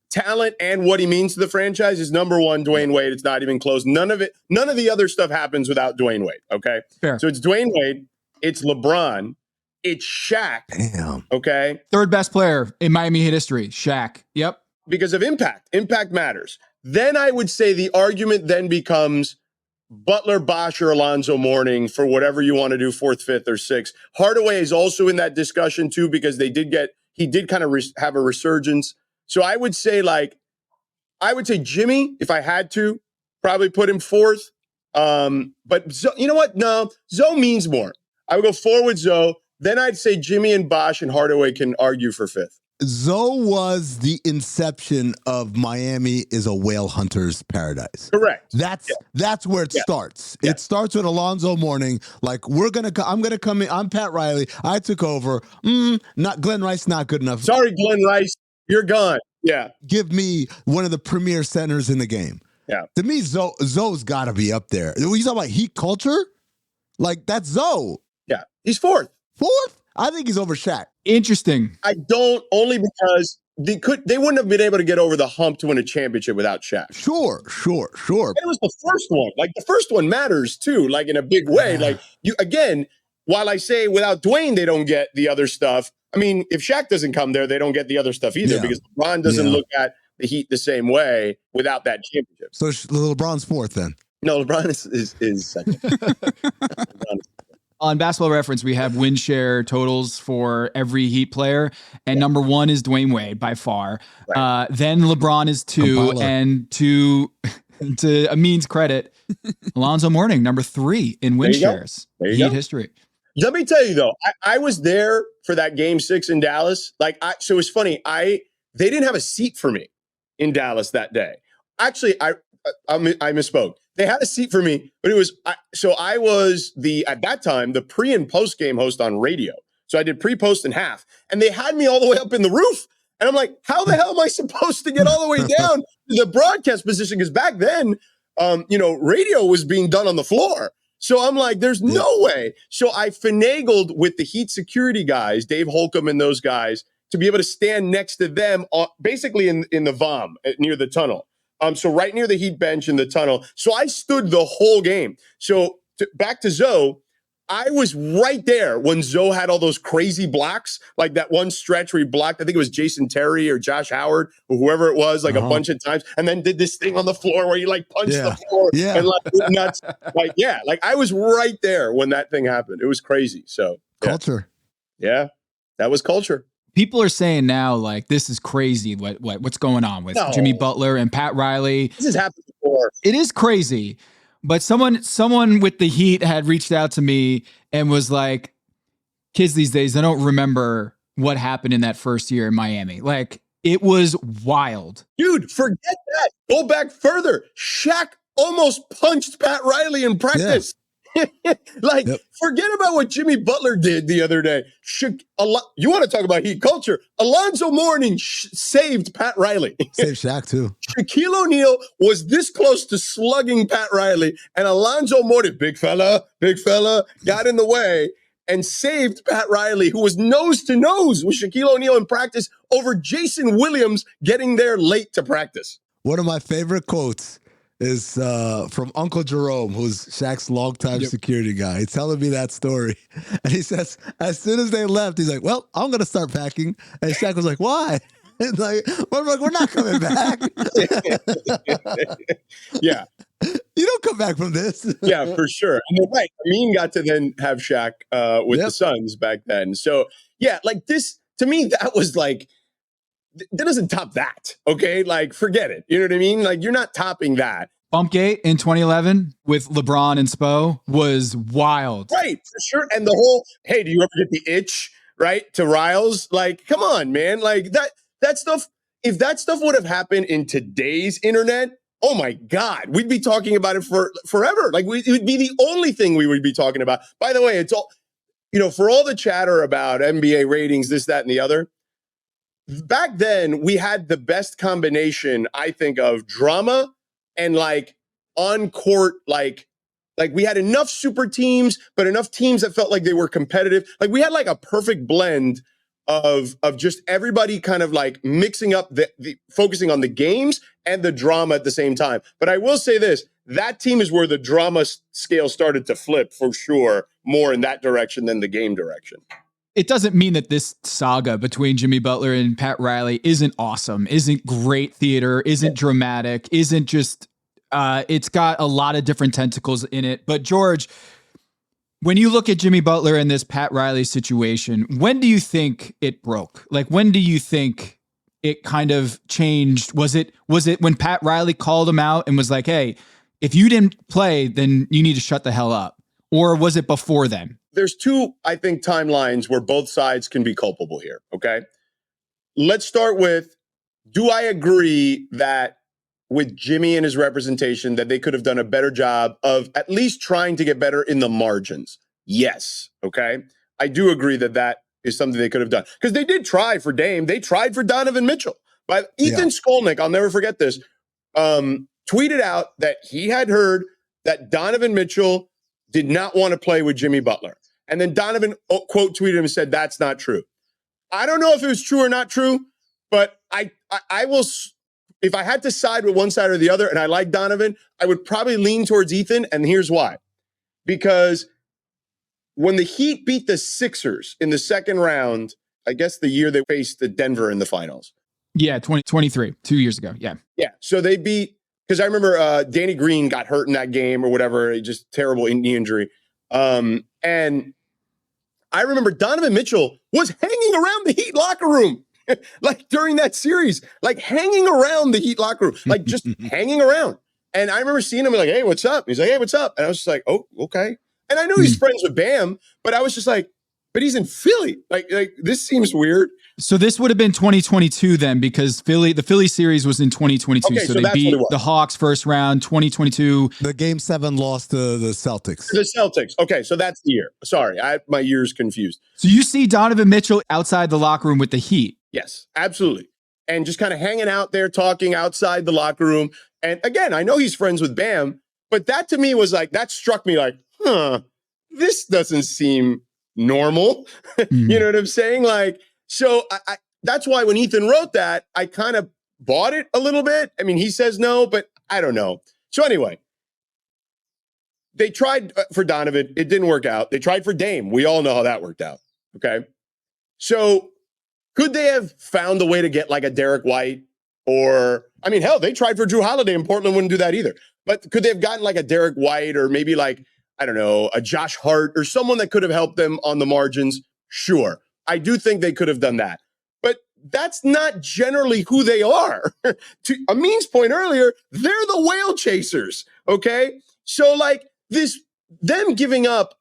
talent and what he means to the franchise, is number 1 Dwayne Wade. It's not even close. None of the other stuff happens without Dwayne Wade, okay? Fair. So it's Dwayne Wade. it's LeBron, it's Shaq. Damn. Okay. Third best player in Miami Heat history, Shaq. Yep. Because of impact. Impact matters. Then I would say the argument then becomes Butler, Bosh, or Alonzo Mourning for whatever you want to do, 4th, 5th, or 6th. Hardaway is also in that discussion too, because he did kind of have a resurgence. So I would say Jimmy, if I had to, probably put him 4th. But you know what? No, Zoe means more. I would go 4 with Zoe. Then I'd say Jimmy and Bosh and Hardaway can argue for 5th. Zoe was the inception of Miami is a whale hunter's paradise. Correct. That's where it starts. Yeah. It starts with Alonzo Mourning. Like I'm gonna come in. I'm Pat Riley. I took over. Not Glenn Rice. Not good enough. Sorry, Glenn Rice. You're gone. Yeah. Give me one of the premier centers in the game. Yeah. To me, Zoe's got to be up there. When you talk about Heat culture, like that's Zoe. Yeah. He's 4th. 4th? I think he's over Shaq. Interesting. I don't, only because they wouldn't have been able to get over the hump to win a championship without Shaq. Sure. And it was the first one. Like the first one matters too, like in a big way. Like while I say without Dwayne, they don't get the other stuff. I mean, if Shaq doesn't come there, they don't get the other stuff either because LeBron doesn't look at the Heat the same way without that championship. So LeBron's 4th then? No, LeBron is second. On Basketball Reference, we have win share totals for every Heat player, and number 1 is Dwayne Wade by far. Right. Then LeBron is 2, Compiler. and to Amin's credit, Alonzo Mourning, number 3 in win shares. Heat history. Let me tell you though, I was there for that Game 6 in Dallas. So it's funny. They didn't have a seat for me in Dallas that day. Actually, I misspoke. They had a seat for me, but I was at that time, the pre and post game host on radio. So I did pre, post, and half. And they had me all the way up in the roof. And I'm like, how the hell am I supposed to get all the way down to the broadcast position? Because back then, radio was being done on the floor. So I'm like, there's no way. So I finagled with the Heat security guys, Dave Holcomb and those guys, to be able to stand next to them, basically in the VOM near the tunnel. So right near the Heat bench in the tunnel. So I stood the whole game. So back to Zoe, I was right there when Zoe had all those crazy blocks, like that one stretch where he blocked, I think it was Jason Terry or Josh Howard or whoever it was, like a bunch of times, and then did this thing on the floor where he like punched the floor and like nuts. Like I was right there when that thing happened. It was crazy. So culture. Yeah, that was culture. People are saying now, like, this is crazy what's going on with Jimmy Butler and Pat Riley. This has happened before. It is crazy. But someone with the Heat had reached out to me and was like, kids these days, they don't remember what happened in that first year in Miami. Like, it was wild. Dude, forget that. Go back further. Shaq almost punched Pat Riley in practice. Yeah. Forget about what Jimmy Butler did the other day. You want to talk about Heat culture? Alonzo Mourning saved Pat Riley. Saved Shaq too. Shaquille O'Neal was this close to slugging Pat Riley, and Alonzo Mourning, big fella, got in the way and saved Pat Riley, who was nose to nose with Shaquille O'Neal in practice over Jason Williams getting there late to practice. One of my favorite quotes is from Uncle Jerome, who's Shaq's longtime security guy. He's telling me that story. And he says, as soon as they left, he's like, well, I'm going to start packing. And Shaq was like, why? It's like, we're not coming back. Yeah. You don't come back from this. Yeah, for sure. And you're right. Amin got to then have Shaq with the Suns back then. So, yeah, like this, to me, that was like, that doesn't top that, okay? Like, forget it. You know what I mean? Like, you're not topping that. Bumpgate in 2011 with LeBron and Spo was wild. Right, for sure. And the whole, hey, do you ever get the itch, right, to Riles? Like, come on, man. Like, that stuff, if that stuff would have happened in today's internet, oh my God, we'd be talking about it for forever. Like, it would be the only thing we would be talking about. By the way, it's all, for all the chatter about NBA ratings, this, that, and the other, back then, we had the best combination, I think, of drama and like on court, like we had enough super teams, but enough teams that felt like they were competitive. Like we had like a perfect blend of just everybody kind of like mixing up the focusing on the games and the drama at the same time. But I will say this, that team is where the drama scale started to flip for sure, more in that direction than the game direction. It doesn't mean that this saga between Jimmy Butler and Pat Riley isn't awesome, isn't great theater, isn't dramatic, isn't just, it's got a lot of different tentacles in it. But George, when you look at Jimmy Butler and this Pat Riley situation, when do you think it broke? Like, when do you think it kind of changed? Was it when Pat Riley called him out and was like, hey, if you didn't play, then you need to shut the hell up? Or was it before then? There's two, I think, timelines where both sides can be culpable here, okay? Let's start with, do I agree that with Jimmy and his representation that they could have done a better job of at least trying to get better in the margins? Yes, okay? I do agree that that is something they could have done. Because they did try for Dame. They tried for Donovan Mitchell. But Ethan Skolnick, I'll never forget this, tweeted out that he had heard that Donovan Mitchell did not want to play with Jimmy Butler. And then Donovan quote tweeted him and said, that's not true. I don't know if it was true or not true, but I will, if I had to side with one side or the other, and I like Donovan, I would probably lean towards Ethan, and here's why. Because when the Heat beat the Sixers in the second round, I guess the year they faced the Denver in the finals. Yeah, 2023, 2 years ago, yeah. Yeah, so they beat, because I remember Danny Green got hurt in that game or whatever, just terrible knee injury. And I remember Donovan Mitchell was hanging around the Heat locker room, like during that series, like hanging around the Heat locker room, like just hanging around. And I remember seeing him like, hey, what's up? He's like, hey, what's up? And I was just like, oh, okay. And I know he's friends with Bam, but I was just like, but he's in Philly. Like this seems weird. So this would have been 2022 then, because the Philly series was in 2022. Okay, so so they beat the Hawks first round, 2022. The Game 7 loss to the Celtics. The Celtics. Okay, so that's the year. Sorry, I had my years confused. So you see Donovan Mitchell outside the locker room with the Heat. Yes, absolutely. And just kind of hanging out there, talking outside the locker room. And again, I know he's friends with Bam, but that to me was like, that struck me like, this doesn't seem normal. You know what I'm saying? Like, so I that's why when Ethan wrote that, I kind of bought it a little bit. I mean, he says no, but I don't know. So anyway, they tried for Donovan. It didn't work out. They tried for Dame. We all know how that worked out. Okay. So could they have found a way to get like a Derek White or, I mean, hell, they tried for Drew Holiday and Portland wouldn't do that either. But could they have gotten like a Derek White or maybe like, I don't know, a Josh Hart or someone that could have helped them on the margins? Sure. I do think they could have done that. But that's not generally who they are. To Amin's point earlier, they're the whale chasers, okay? So like this, them giving up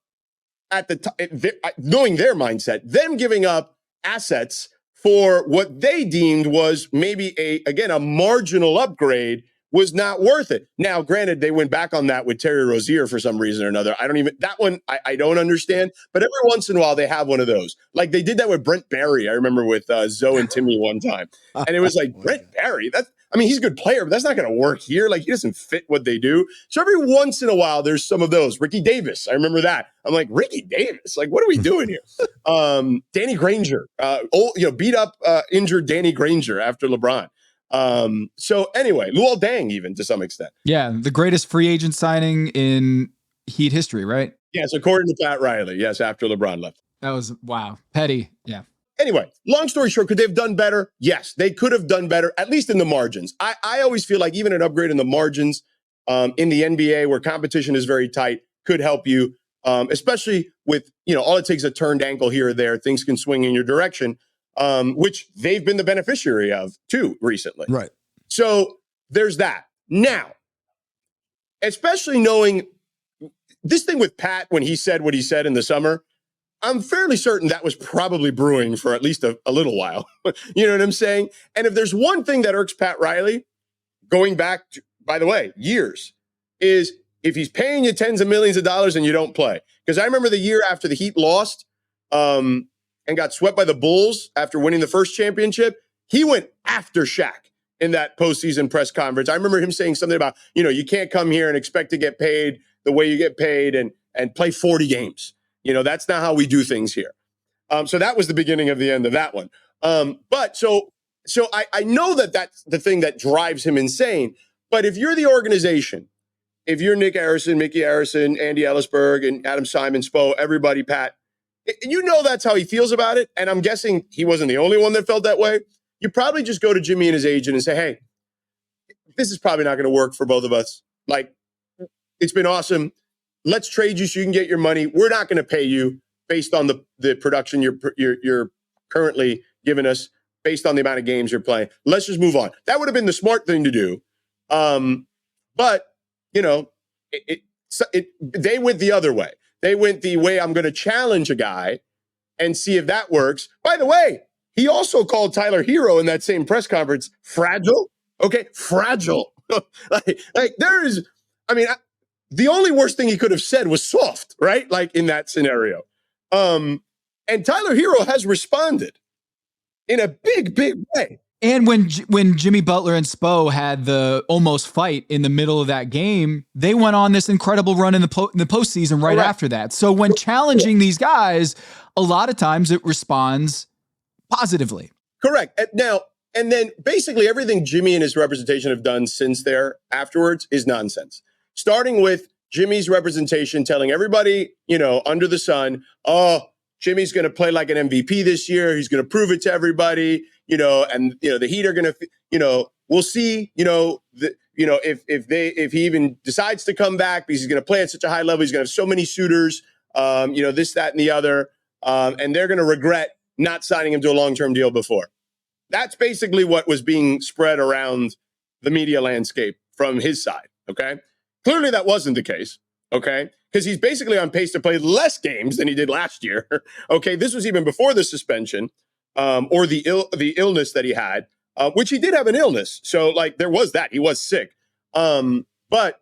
at the knowing their mindset, them giving up assets for what they deemed was maybe a marginal upgrade was not worth it. Now, granted, they went back on that with Terry Rozier for some reason or another. That one I don't understand, but every once in a while they have one of those. Like they did that with Brent Barry, I remember with Zoe and Timmy one time. And it was like, Brent Barry, he's a good player, but that's not going to work here. Like he doesn't fit what they do. So every once in a while, there's some of those. Ricky Davis, I remember that. I'm like, Ricky Davis? Like, what are we doing here? Danny Granger, beat up, injured Danny Granger after LeBron. So anyway, Luol Deng even to some extent. Yeah, the greatest free agent signing in Heat history, right? Yes, according to Pat Riley. Yes, after LeBron left. That was, wow. Petty, yeah. Anyway, long story short, could they have done better? Yes, they could have done better, at least in the margins. I always feel like even an upgrade in the margins in the NBA where competition is very tight could help you, especially with, all it takes a turned ankle here or there. Things can swing in your direction. Which they've been the beneficiary of too recently. Right. So there's that. Now, especially knowing this thing with Pat when he said what he said in the summer, I'm fairly certain that was probably brewing for at least a little while. You know what I'm saying? And if there's one thing that irks Pat Riley, going back, by the way, years, is if he's paying you tens of millions of dollars and you don't play. Because I remember the year after the Heat lost, and got swept by the Bulls after winning the first championship, he went after Shaq in that postseason press conference. I remember him saying something about, you can't come here and expect to get paid the way you get paid and play 40 games. That's not how we do things here. So that was the beginning of the end of that one. But I know that that's the thing that drives him insane. But if you're the organization, if you're Nick Harrison, Mickey Harrison, Andy Ellisberg, and Adam Simon, Spo, everybody, Pat, you know that's how he feels about it. And I'm guessing he wasn't the only one that felt that way. You probably just go to Jimmy and his agent and say, hey, this is probably not going to work for both of us. Like, it's been awesome. Let's trade you so you can get your money. We're not going to pay you based on the production you're currently giving us, based on the amount of games you're playing. Let's just move on. That would have been the smart thing to do. But, you know, they went the other way. They went the way I'm going to challenge a guy and see if that works. By the way, he also called Tyler Hero in that same press conference fragile. Okay, fragile. like there is, I mean, the only worst thing he could have said was soft, right? Like in that scenario. And Tyler Hero has responded in a big way. And when Jimmy Butler and Spo had the almost fight in the middle of that game, they went on this incredible run in the postseason right after that. So when challenging these guys, a lot of times it responds positively. Correct. Now, and then basically everything Jimmy and his representation have done since there afterwards is nonsense. Starting with Jimmy's representation telling everybody, you know, under the sun, oh, Jimmy's going to play like an MVP this year. He's going to prove it to everybody. You know, and you know the Heat are going to, you know, we'll see. You know, if he even decides to come back because he's going to play at such a high level, he's going to have so many suitors. You know, this, that, and the other, and they're going to regret not signing him to a long-term deal before. That's basically what was being spread around the media landscape from his side. Okay, clearly that wasn't the case. Okay, because he's basically on pace to play less games than he did last year. Okay, this was even before the suspension. Or the illness that he had, which he did have an illness. So like there was that. He was sick. But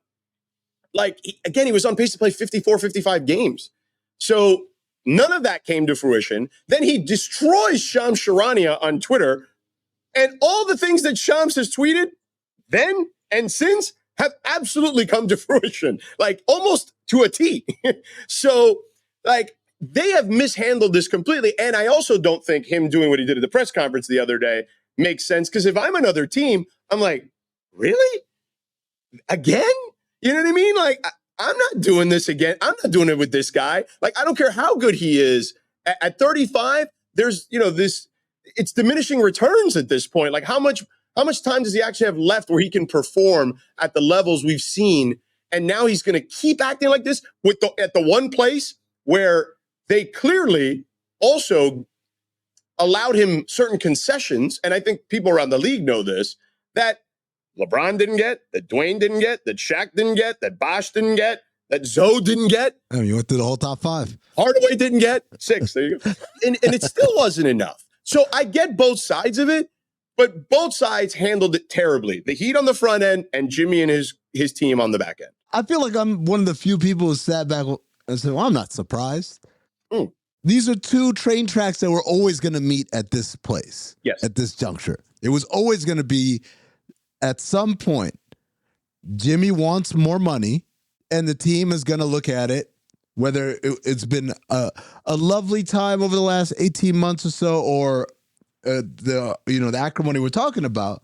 like, he was on pace to play 54, 55 games. So none of that came to fruition. Then he destroys Shams Charania on Twitter. And all the things that Shams has tweeted then and since have absolutely come to fruition, like almost to a T. So like, they have mishandled this completely. And I also don't think him doing what he did at the press conference the other day makes sense. Because if I'm another team, I'm like, really? Again? You know what I mean? Like, I'm not doing this again. I'm not doing it with this guy. Like, I don't care how good he is. At 35, there's, you know, it's diminishing returns at this point. Like, how much time does he actually have left where he can perform at the levels we've seen? And now he's going to keep acting like this at the one place where they clearly also allowed him certain concessions, and I think people around the league know this, that LeBron didn't get, that Dwayne didn't get, that Shaq didn't get, that Bosh didn't get, that Zoe didn't get. I mean, you went through the whole top 5. Hardaway didn't get 6. There you go. And it still wasn't enough. So I get both sides of it, but both sides handled it terribly. The Heat on the front end and Jimmy and his team on the back end. I feel like I'm one of the few people who sat back and said, well, I'm not surprised. These are two train tracks that were always going to meet at this place. Yes. At this juncture. It was always going to be, at some point, Jimmy wants more money, and the team is going to look at it, whether it's been a lovely time over the last 18 months or so, or the acrimony we're talking about.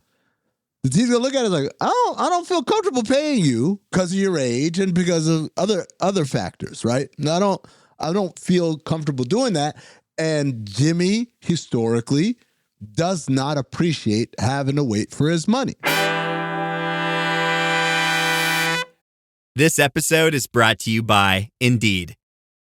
The team's going to look at it like, I don't feel comfortable paying you because of your age and because of other factors, right? No, I don't feel comfortable doing that. And Jimmy, historically, does not appreciate having to wait for his money. This episode is brought to you by Indeed.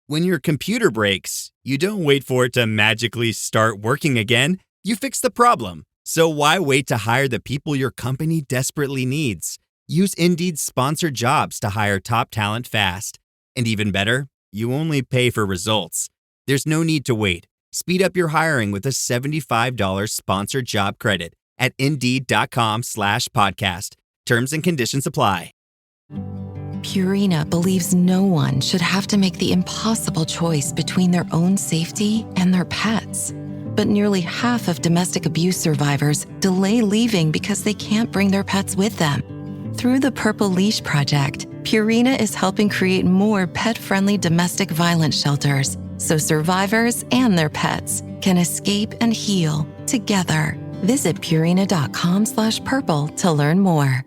When your computer breaks, you don't wait for it to magically start working again. You fix the problem. So why wait to hire the people your company desperately needs? Use Indeed's sponsored jobs to hire top talent fast. And even better, you only pay for results. There's no need to wait. Speed up your hiring with a $75 sponsored job credit at Indeed.com/podcast. Terms and conditions apply. Purina believes no one should have to make the impossible choice between their own safety and their pets. But nearly half of domestic abuse survivors delay leaving because they can't bring their pets with them. Through the Purple Leash Project, Purina is helping create more pet-friendly domestic violence shelters so survivors and their pets can escape and heal together. Visit Purina.com/purple to learn more.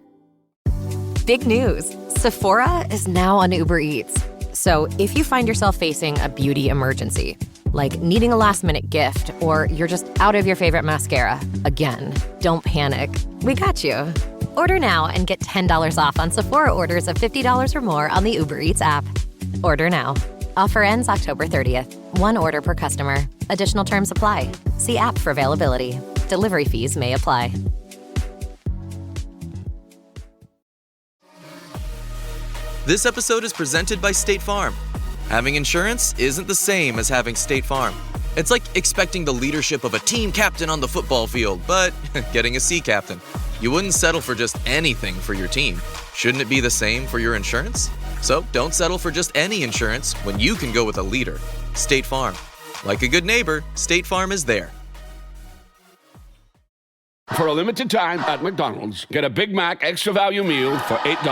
Big news. Sephora is now on Uber Eats. So if you find yourself facing a beauty emergency, like needing a last-minute gift, or you're just out of your favorite mascara, again, don't panic. We got you. Order now and get $10 off on Sephora orders of $50 or more on the Uber Eats app. Order now. Offer ends October 30th. One order per customer. Additional terms apply. See app for availability. Delivery fees may apply. This episode is presented by State Farm. Having insurance isn't the same as having State Farm. It's like expecting the leadership of a team captain on the football field, but getting a sea captain. You wouldn't settle for just anything for your team. Shouldn't it be the same for your insurance? So don't settle for just any insurance when you can go with a leader. State Farm. Like a good neighbor, State Farm is there. For a limited time at McDonald's, get a Big Mac Extra Value Meal for $8.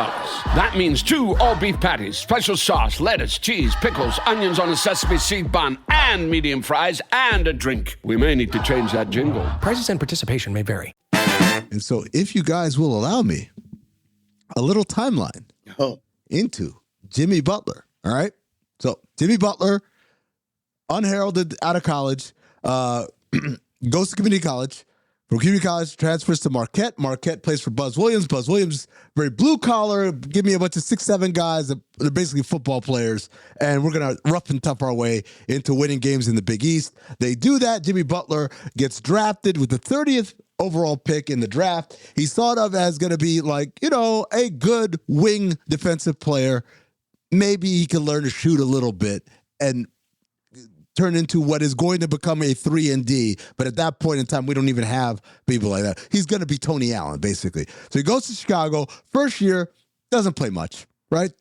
That means 2 all-beef patties, special sauce, lettuce, cheese, pickles, onions on a sesame seed bun, and medium fries, and a drink. We may need to change that jingle. Prices and participation may vary. And so if you guys will allow me, a little timeline into Jimmy Butler, all right? So Jimmy Butler, unheralded out of college, goes to community college. From community college, transfers to Marquette. Marquette plays for Buzz Williams. Buzz Williams, very blue collar. Give me a bunch of 6'7" guys that are basically football players, and we're going to rough and tough our way into winning games in the Big East. They do that. Jimmy Butler gets drafted with the 30th overall pick in the draft. He's thought of as going to be like, a good wing defensive player. Maybe he can learn to shoot a little bit and turn into what is going to become a 3-and-D. But at that point in time, we don't even have people like that. He's going to be Tony Allen, basically. So he goes to Chicago. First year, doesn't play much, right?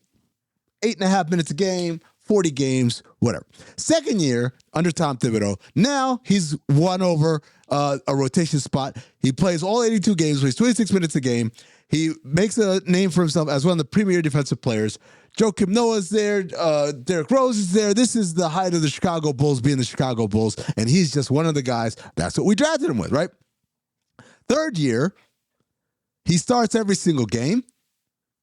8.5 minutes a game, 40 games, whatever. Second year, under Tom Thibodeau, now he's won over a rotation spot. He plays all 82 games, plays 26 minutes a game. He makes a name for himself as one of the premier defensive players. Joakim Noah's there. Derrick Rose is there. This is the height of the Chicago Bulls being the Chicago Bulls, and he's just one of the guys. That's what we drafted him with, right? Third year, he starts every single game.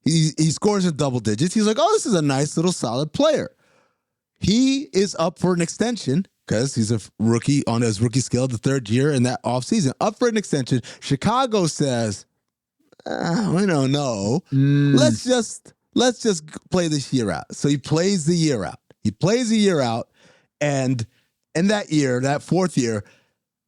He scores in double digits. He's like, oh, this is a nice little solid player. He is up for an extension because he's a rookie on his rookie scale, the third year in that offseason. Up for an extension. Chicago says, we don't know. Let's just play this year out. So he plays the year out. And in that year, that fourth year,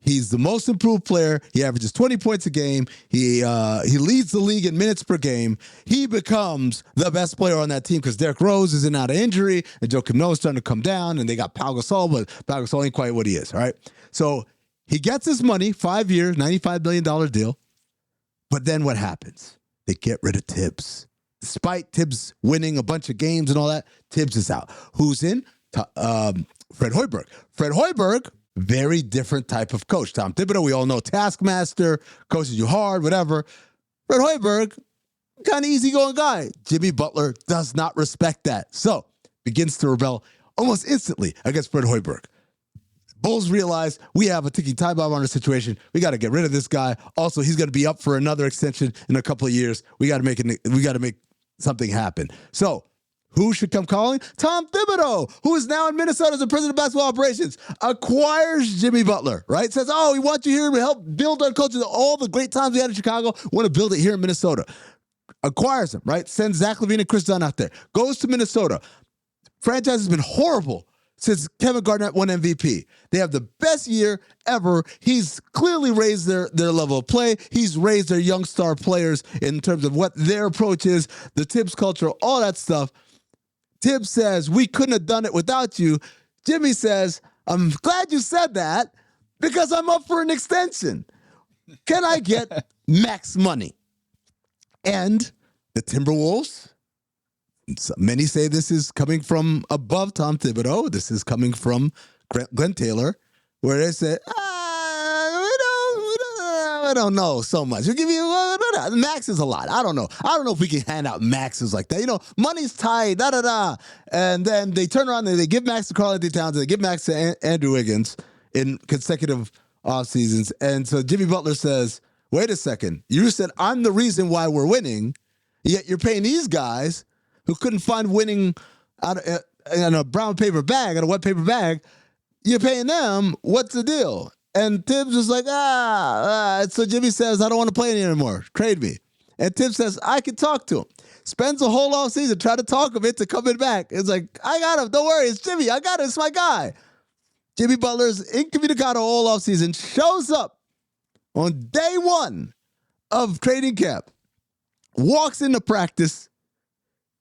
he's the most improved player. He averages 20 points a game. He leads the league in minutes per game. He becomes the best player on that team because Derrick Rose is in out of injury, and Joakim Noah is starting to come down, and they got Pau Gasol, but Pau Gasol ain't quite what he is, all right? So he gets his money, 5 years, $95 million deal. But then what happens? They get rid of Tibbs. Despite Tibbs winning a bunch of games and all that, Tibbs is out. Who's in? Fred Hoiberg. Fred Hoiberg, very different type of coach. Tom Thibodeau, we all know, taskmaster, coaches you hard, whatever. Fred Hoiberg, kind of easygoing guy. Jimmy Butler does not respect that. So, begins to rebel almost instantly against Fred Hoiberg. Bulls realize we have a ticking time bomb on our situation. We got to get rid of this guy. Also, he's going to be up for another extension in a couple of years. We got to make something happen. So, who should come calling? Tom Thibodeau, who is now in Minnesota as the president of basketball operations, acquires Jimmy Butler, right? Says, we want you here to help build our culture. All the great times we had in Chicago, we want to build it here in Minnesota. Acquires him, right? Sends Zach LaVine and Chris Dunn out there. Goes to Minnesota. Franchise has been horrible since Kevin Garnett won MVP. They have the best year ever. He's clearly raised their level of play. He's raised their young star players in terms of what their approach is, the Tibbs culture, all that stuff. Tibbs says, we couldn't have done it without you. Jimmy says, I'm glad you said that because I'm up for an extension. Can I get max money? And the Timberwolves, many say this is coming from above Tom Thibodeau. This is coming from Glenn Taylor, where they say, we don't know so much. We'll give you Max is a lot. I don't know. I don't know if we can hand out maxes like that. You know, money's tight, da-da-da. And then they turn around and they give Max to Karl-Anthony Towns, and they give Max to Andrew Wiggins in consecutive off seasons. And so Jimmy Butler says, wait a second. You said I'm the reason why we're winning, yet you're paying these guys who couldn't find winning out of, in a brown paper bag, in a wet paper bag. You're paying them. What's the deal? And Tibbs was like, So Jimmy says, I don't want to play anymore. Trade me. And Tibbs says, I can talk to him. Spends the whole offseason trying to talk him into coming back. It's like, I got him. Don't worry. It's Jimmy. I got it. It's my guy. Jimmy Butler's incommunicado all offseason, shows up on day one of training camp, walks into practice,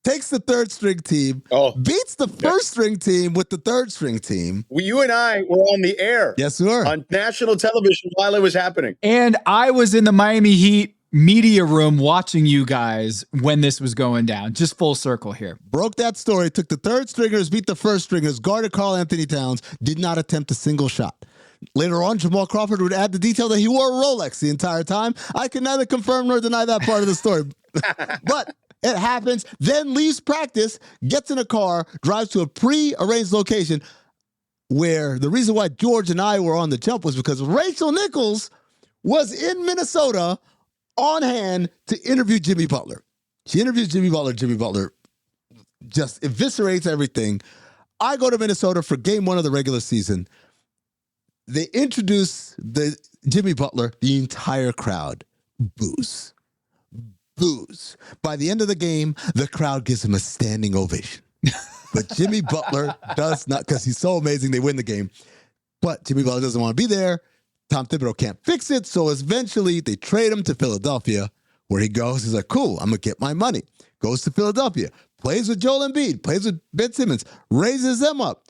takes the third string team, beats the first string team with the third string team. Well, you and I were on the air. Yes, we were. On national television while it was happening. And I was in the Miami Heat media room watching you guys when this was going down. Just full circle here. Broke that story, took the third stringers, beat the first stringers, guarded Karl-Anthony Towns, did not attempt a single shot. Later on, Jamal Crawford would add the detail that he wore a Rolex the entire time. I can neither confirm nor deny that part of the story. But it happens, then leaves practice, gets in a car, drives to a pre-arranged location where the reason why George and I were on the jump was because Rachel Nichols was in Minnesota on hand to interview Jimmy Butler. She interviews Jimmy Butler. Jimmy Butler just eviscerates everything. I go to Minnesota for game one of the regular season. They introduce the Jimmy Butler, the entire crowd boos. Boos. By the end of the game, the crowd gives him a standing ovation. But Jimmy Butler does not, because he's so amazing, they win the game. But Jimmy Butler doesn't want to be there. Tom Thibodeau can't fix it, so eventually they trade him to Philadelphia, where he goes. He's like, cool, I'm going to get my money. Goes to Philadelphia, plays with Joel Embiid, plays with Ben Simmons, raises them up,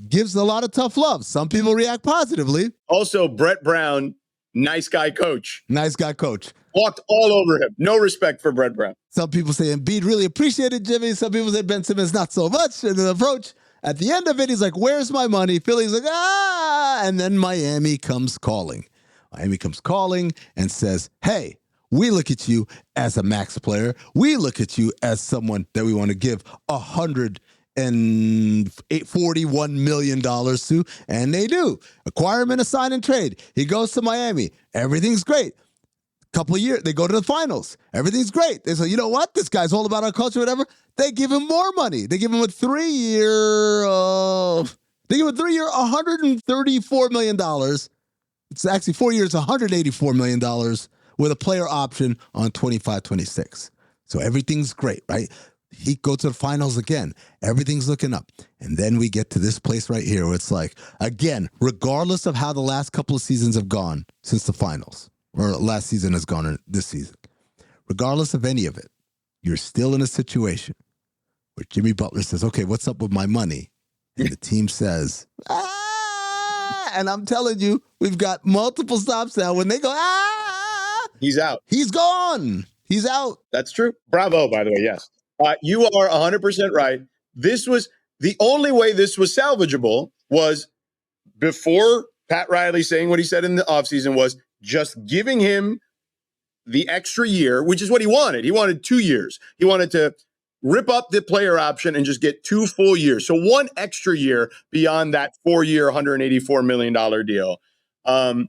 gives a lot of tough love. Some people react positively. Also, Brett Brown, nice guy coach. Nice guy coach. Walked all over him. No respect for Brett Brown. Some people say Embiid really appreciated Jimmy. Some people say Ben Simmons not so much in the approach. At the end of it, he's like, where's my money? Philly's like, and then Miami comes calling. Miami comes calling and says, hey, we look at you as a max player. We look at you as someone that we want to give $141 million to, and they do. Acquire him in a sign and trade. He goes to Miami. Everything's great. Couple of years, they go to the finals. Everything's great. They say, you know what? This guy's all about our culture, whatever. They give him more money. They give him a 3-year, $134 million. It's actually 4 years, $184 million with a player option on 25-26. So everything's great, right? He go to the finals again. Everything's looking up. And then we get to this place right here where it's like, again, regardless of how the last couple of seasons have gone since the finals, or last season has gone this season, regardless of any of it, you're still in a situation where Jimmy Butler says, okay, what's up with my money? And the team says, and I'm telling you, we've got multiple stops now. When they go, he's out. He's gone. He's out. That's true. Bravo, by the way, yes. You are 100% right. This was the only way this was salvageable was before Pat Riley saying what he said in the offseason was just giving him the extra year, which is what he wanted. He wanted 2 years. He wanted to rip up the player option and just get 2 full years. So 1 extra year beyond that 4-year, $184 million deal. And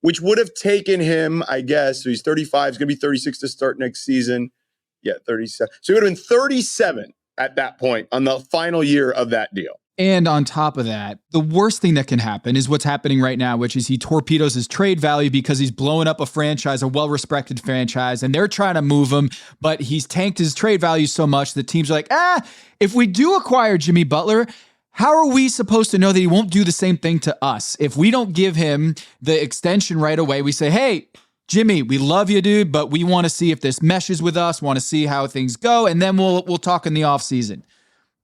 which would have taken him, I guess, so he's 35, he's going to be 36 to start next season. Yeah, 37. So he would have been 37 at that point on the final year of that deal. And on top of that, the worst thing that can happen is what's happening right now, which is he torpedoes his trade value because he's blowing up a franchise, a well-respected franchise, and they're trying to move him, but he's tanked his trade value so much that teams are like, if we do acquire Jimmy Butler, how are we supposed to know that he won't do the same thing to us? If we don't give him the extension right away, we say, hey, Jimmy, we love you, dude, but we want to see if this meshes with us, want to see how things go, and then we'll talk in the offseason.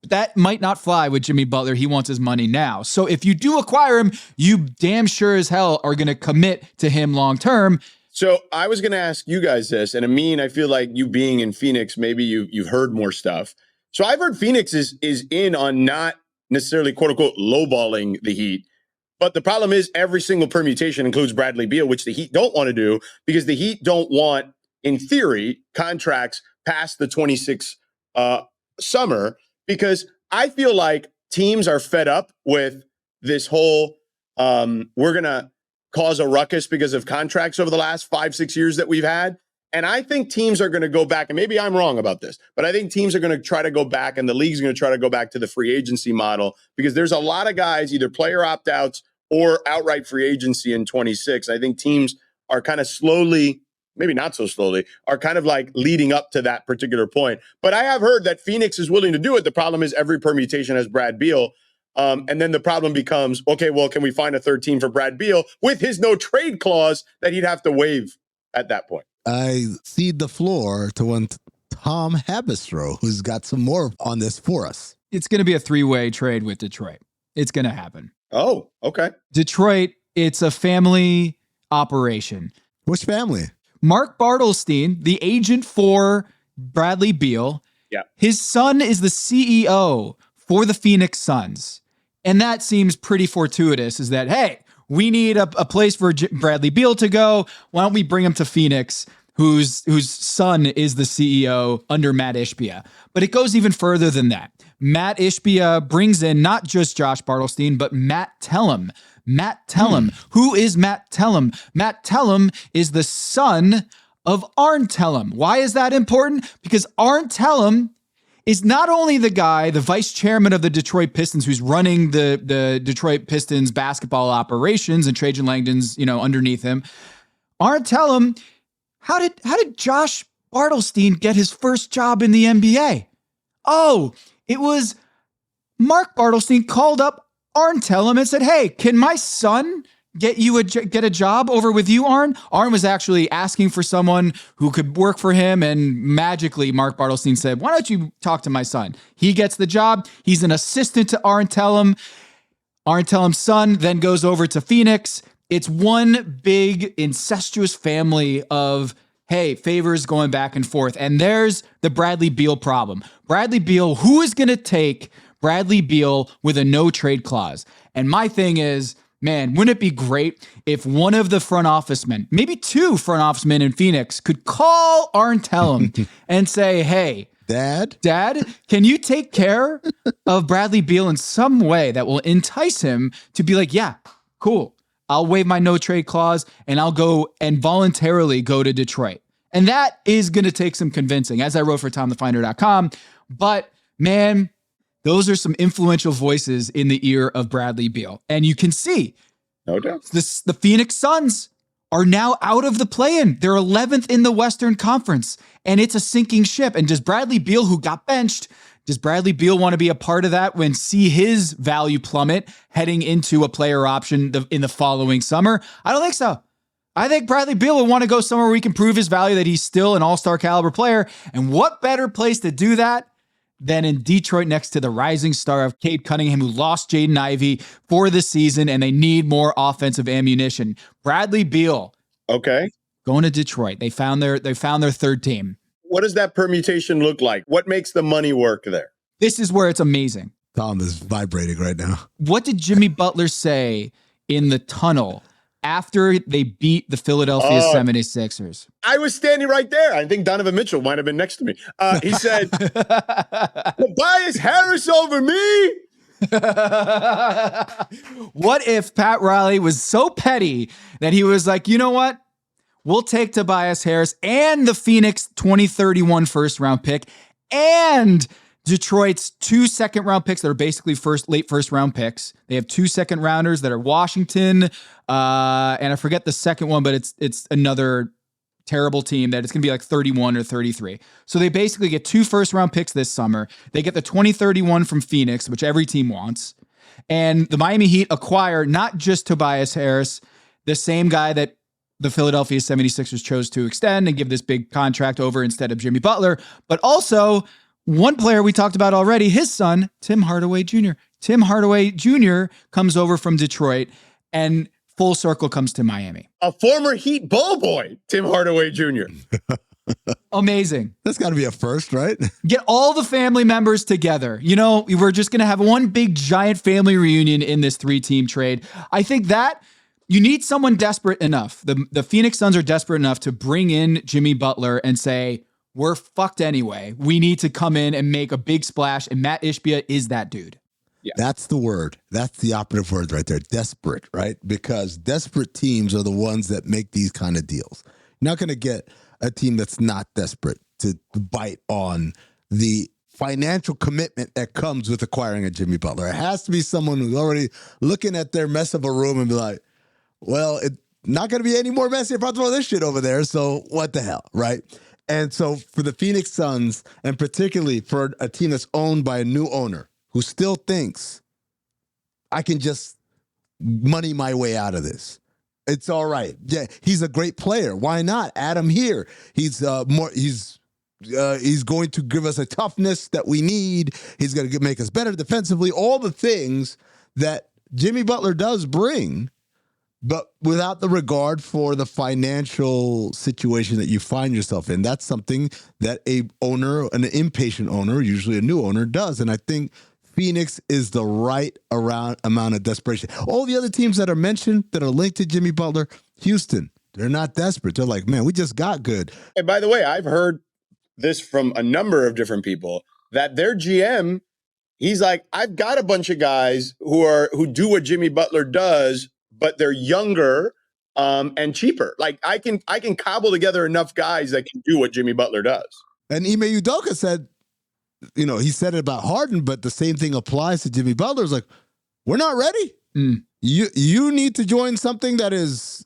That might not fly with Jimmy Butler. He wants his money now. So if you do acquire him, you damn sure as hell are going to commit to him long term. So I was going to ask you guys this, and Amin, I feel like you being in Phoenix, maybe you've heard more stuff. So I've heard Phoenix is in on not necessarily, quote unquote, lowballing the Heat, But the problem is every single permutation includes Bradley Beal, which the Heat don't want to do because the Heat don't want, in theory, contracts past the 26 summer, because I feel like teams are fed up with this whole we're going to cause a ruckus because of contracts over the last 5-6 years that we've had. And I think teams are going to go back, and maybe I'm wrong about this, but I think teams are going to try to go back, and the league's going to try to go back to the free agency model, because there's a lot of guys, either player opt-outs or outright free agency in 26. I think teams are kind of slowly, maybe not so slowly, are kind of like leading up to that particular point. But I have heard that Phoenix is willing to do it. The problem is every permutation has Brad Beal. And then the problem becomes, okay, well, can we find a third team for Brad Beal with his no trade clause that he'd have to waive at that point? I cede the floor to one Tom Haberstroh, who's got some more on this for us. It's going to be a 3-way trade with Detroit. It's going to happen. Oh, okay. Detroit, it's a family operation. Which family? Mark Bartlestein, the agent for Bradley Beal. Yeah. His son is the CEO for the Phoenix Suns. And that seems pretty fortuitous, is that, hey, we need a place for Bradley Beal to go. Why don't we bring him to Phoenix, whose son is the CEO under Matt Ishbia? But it goes even further than that. Matt Ishbia brings in not just Josh Bartlestein, but Matt Tellem. Matt Tellem. Who is Matt Tellem? Matt Tellem is the son of Arn Tellem. Why is that important? Because Arn Tellem is not only the guy, the vice chairman of the Detroit Pistons, who's running the Detroit Pistons basketball operations, and Trajan Langdon's, underneath him. Arn Tellem, how did Josh Bartlestein get his first job in the NBA? Oh, it was Mark Bartlestein called up Arn Tellem and said, hey, can my son get a job over with you, Arn? Arn was actually asking for someone who could work for him, and magically Mark Bartlestein said, why don't you talk to my son? He gets the job. He's an assistant to Arn Tellem. Arn Tellem's son then goes over to Phoenix. It's one big incestuous family of, hey, favors going back and forth. And there's the Bradley Beal problem. Bradley Beal, who is going to take Bradley Beal with a no trade clause? And my thing is, man, wouldn't it be great if one of the front office men, maybe two front office men in Phoenix, could call Arn Tellem and say, hey, Dad, can you take care of Bradley Beal in some way that will entice him to be like, yeah, cool. I'll waive my no trade clause and I'll go and voluntarily go to Detroit. And that is going to take some convincing, as I wrote for TomTheFinder.com. But man, those are some influential voices in the ear of Bradley Beal. And you can see, no doubt, the Phoenix Suns are now out of the play-in. They're 11th in the Western Conference, and it's a sinking ship. And does Bradley Beal, who got benched, does Bradley Beal want to be a part of that when see his value plummet heading into a player option in the following summer? I don't think so. I think Bradley Beal will want to go somewhere where he can prove his value, that he's still an all-star caliber player. And what better place to do that than in Detroit, next to the rising star of Cade Cunningham, who lost Jaden Ivey for the season, and they need more offensive ammunition. Bradley Beal, okay, going to Detroit. They found their third team. What does that permutation look like? What makes the money work there? This is where it's amazing. Tom is vibrating right now. What did Jimmy Butler say in the tunnel after they beat the Philadelphia 76ers? I was standing right there. I think Donovan Mitchell might have been next to me. He said, Tobias Harris over me. What if Pat Riley was so petty that he was like, you know what? We'll take Tobias Harris and the Phoenix 2031 first round pick and Detroit's 2 second-round picks that are basically late first-round picks. They have 2 second-rounders that are Washington, and I forget the second one, but it's another terrible team that it's going to be like 31 or 33. So they basically get 2 first-round picks this summer. They get the 2031 from Phoenix, which every team wants. And the Miami Heat acquire not just Tobias Harris, the same guy that the Philadelphia 76ers chose to extend and give this big contract over instead of Jimmy Butler, but also one player we talked about already, his son, Tim Hardaway Jr. Tim Hardaway Jr. comes over from Detroit, and full circle comes to Miami. A former Heat ball boy, Tim Hardaway Jr. Amazing. That's got to be a first, right? Get all the family members together. We're just going to have one big giant family reunion in this 3-team trade. I think that you need someone desperate enough. The Phoenix Suns are desperate enough to bring in Jimmy Butler and say, we're fucked anyway. We need to come in and make a big splash. And Matt Ishbia is that dude. Yeah. That's the word. That's the operative word right there. Desperate, right? Because desperate teams are the ones that make these kind of deals. You're not going to get a team that's not desperate to bite on the financial commitment that comes with acquiring a Jimmy Butler. It has to be someone who's already looking at their mess of a room and be like, well, it's not going to be any more messy if I throw this shit over there. So what the hell, right? And so for the Phoenix Suns, and particularly for a team that's owned by a new owner who still thinks I can just money my way out of this. It's all right. Yeah, he's a great player. Why not? Add him here. He's going to give us a toughness that we need. He's going to make us better defensively. All the things that Jimmy Butler does bring, but without the regard for the financial situation that you find yourself in. That's something that an impatient owner, usually a new owner, does. And I think Phoenix is the right amount of desperation. All the other teams that are mentioned that are linked to Jimmy Butler, Houston, they're not desperate. They're like, man, we just got good. And by the way, I've heard this from a number of different people that their GM, he's like, I've got a bunch of guys who do what Jimmy Butler does, but they're younger and cheaper. Like I can cobble together enough guys that can do what Jimmy Butler does. And Ime Udoka said, he said it about Harden, but the same thing applies to Jimmy Butler. It's like, we're not ready. You need to join something that is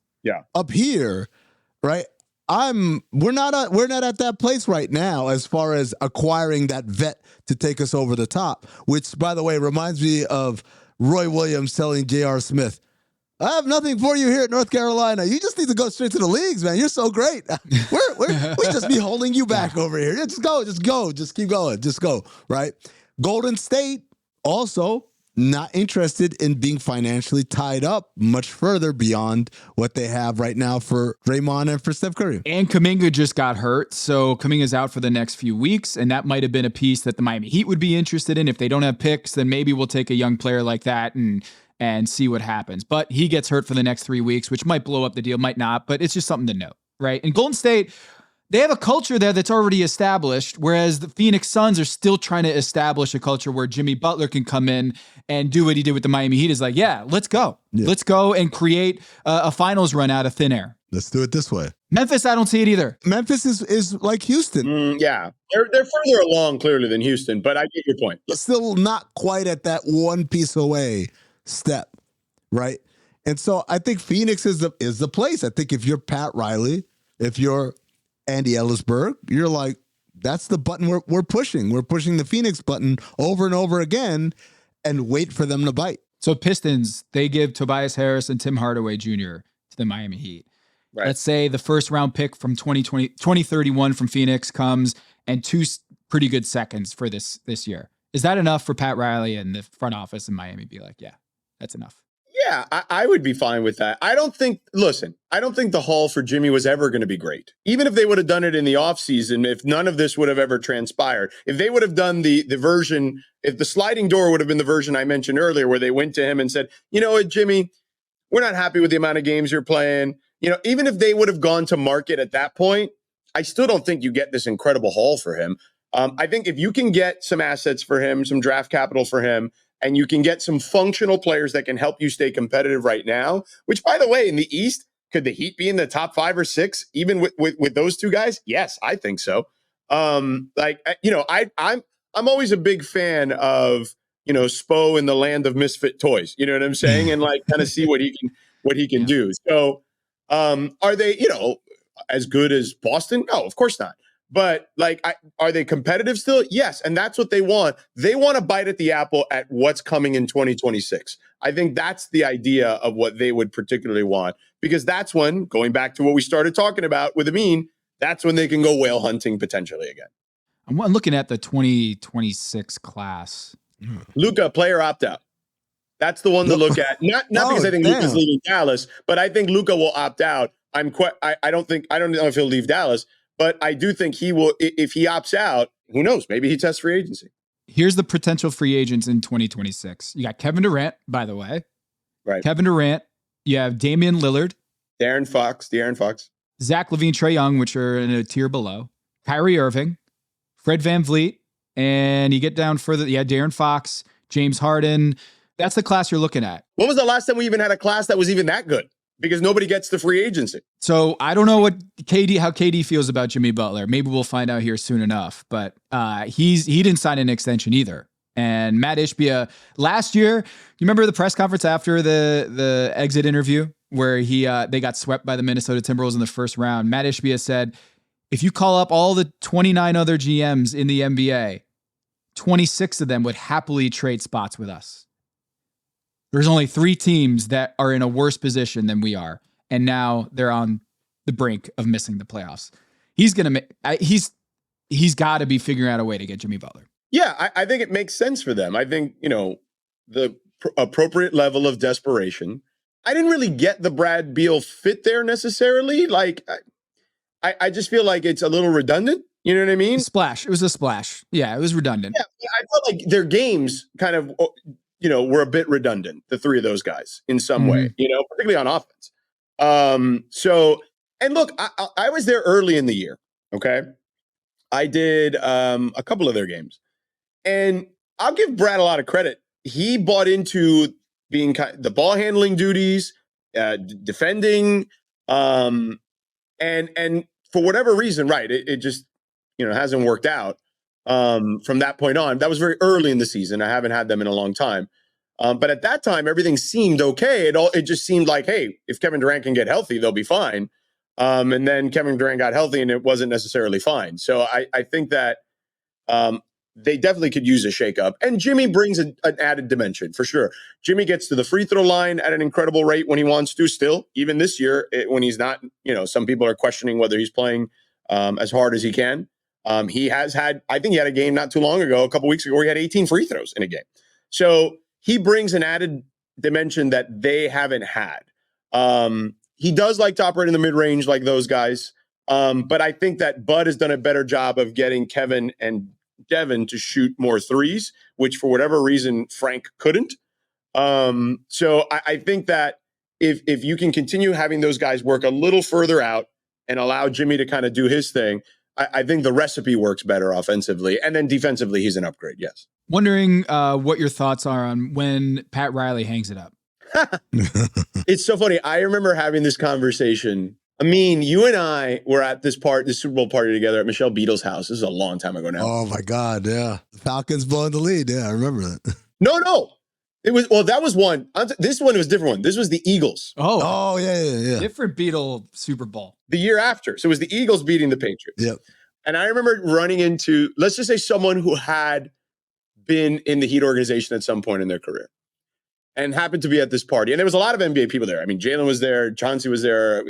up here, right? We're not at that place right now as far as acquiring that vet to take us over the top, which, by the way, reminds me of Roy Williams telling J.R. Smith, I have nothing for you here at North Carolina. You just need to go straight to the leagues, man. You're so great. We just be holding you back over here. Just go. Just keep going. Just go, right? Golden State also not interested in being financially tied up much further beyond what they have right now for Draymond and for Steph Curry. And Kuminga just got hurt, so Kuminga's out for the next few weeks, and that might have been a piece that the Miami Heat would be interested in. If they don't have picks, then maybe we'll take a young player like that and see what happens. But he gets hurt for the next 3 weeks, which might blow up the deal, might not, but it's just something to note, right? And Golden State, they have a culture there that's already established, whereas the Phoenix Suns are still trying to establish a culture where Jimmy Butler can come in and do what he did with the Miami Heat. Is like, let's go. Yeah. Let's go and create a finals run out of thin air. Let's do it this way. Memphis, I don't see it either. Memphis is like Houston. Yeah, they're further along clearly than Houston, but I get your point. Still not quite at that one piece away step, right? And so I think Phoenix is the place. I think if you're Pat Riley, if you're Andy Ellisberg, you're like, that's the button we're pushing. We're pushing the Phoenix button over and over again and wait for them to bite. So Pistons, they give Tobias Harris and Tim Hardaway Jr. to the Miami Heat. Right. Let's say the first round pick from 2031 from Phoenix comes and 2 pretty good seconds for this year. Is that enough for Pat Riley and the front office in Miami be like, yeah, that's enough? Yeah, I would be fine with that. I don't think the haul for Jimmy was ever going to be great. Even if they would have done it in the offseason, if none of this would have ever transpired, if they would have done the version, if the sliding door would have been the version I mentioned earlier, where they went to him and said, you know what, Jimmy, we're not happy with the amount of games you're playing. Even if they would have gone to market at that point, I still don't think you get this incredible haul for him. I think if you can get some assets for him, some draft capital for him, and you can get some functional players that can help you stay competitive right now, which, by the way, in the East, could the Heat be in the top 5 or 6, even with those two guys? Yes, I think so. I'm always a big fan of, Spo in the land of misfit toys. You know what I'm saying? And kind of see what he can do. So are they, as good as Boston? No, of course not. But are they competitive still? Yes. And that's what they want. They want to bite at the apple at what's coming in 2026. I think that's the idea of what they would particularly want, because that's when, going back to what we started talking about with Amin, that's when they can go whale hunting potentially again. I'm looking at the 2026 class. Luka, player opt-out. That's the one to look at. Not because I think Luka's leaving Dallas, but I think Luka will opt out. I don't know if he'll leave Dallas, But I do think he will, if he opts out, who knows? Maybe he tests free agency. Here's the potential free agents in 2026. You got Kevin Durant, by the way. Right. Kevin Durant. You have Damian Lillard. De'Aaron Fox. Zach LaVine, Trae Young, which are in a tier below. Kyrie Irving. Fred VanVleet. And you get down further. You had De'Aaron Fox, James Harden. That's the class you're looking at. When was the last time we even had a class that was even that good? Because nobody gets the free agency. So I don't know how KD feels about Jimmy Butler. Maybe we'll find out here soon enough. But he didn't sign an extension either. And Matt Ishbia last year, you remember the press conference after the exit interview where they got swept by the Minnesota Timberwolves in the first round. Matt Ishbia said, if you call up all the 29 other GMs in the NBA, 26 of them would happily trade spots with us. There's only 3 teams that are in a worse position than we are. And now they're on the brink of missing the playoffs. He's got to be figuring out a way to get Jimmy Butler. Yeah, I think it makes sense for them. I think, the appropriate level of desperation. I didn't really get the Brad Beal fit there necessarily. Like, I just feel like it's a little redundant. You know what I mean? Splash. It was a splash. Yeah, it was redundant. Yeah, I felt like their games kind of, were a bit redundant, the 3 of those guys in some way, particularly on offense. And look, I was there early in the year, okay? I did a couple of their games. And I'll give Brad a lot of credit. He bought into being the ball handling duties, defending, and for whatever reason, right, it just, hasn't worked out. From that point on. That was very early in the season. I haven't had them in a long time. But at that time, everything seemed okay. It just seemed like, hey, if Kevin Durant can get healthy, they'll be fine. And then Kevin Durant got healthy and it wasn't necessarily fine. So I think that they definitely could use a shakeup. And Jimmy brings an added dimension for sure. Jimmy gets to the free throw line at an incredible rate when he wants to still, even this year, when he's not, some people are questioning whether he's playing as hard as he can. He has had, I think he had a game not too long ago, a couple weeks ago, where he had 18 free throws in a game. So he brings an added dimension that they haven't had. He does like to operate in the mid-range like those guys. But I think that Bud has done a better job of getting Kevin and Devin to shoot more threes, which for whatever reason, Frank couldn't. So I think that if you can continue having those guys work a little further out and allow Jimmy to kind of do his thing, I think the recipe works better offensively. And then defensively, he's an upgrade, yes. Wondering what your thoughts are on when Pat Riley hangs it up. It's so funny. I remember having this conversation. Amin, you and I were at this Super Bowl party together at Michelle Beadle's house. This is a long time ago now. Oh, my God, yeah. The Falcons blowing the lead. Yeah, I remember that. No. That was one. This one was a different one. This was the Eagles. Oh, yeah. Different Beatle Super Bowl. The year after. So it was the Eagles beating the Patriots. Yep. And I remember running into, let's just say, someone who had been in the Heat organization at some point in their career and happened to be at this party. And there was a lot of NBA people there. I mean, Jalen was there, Chauncey was there,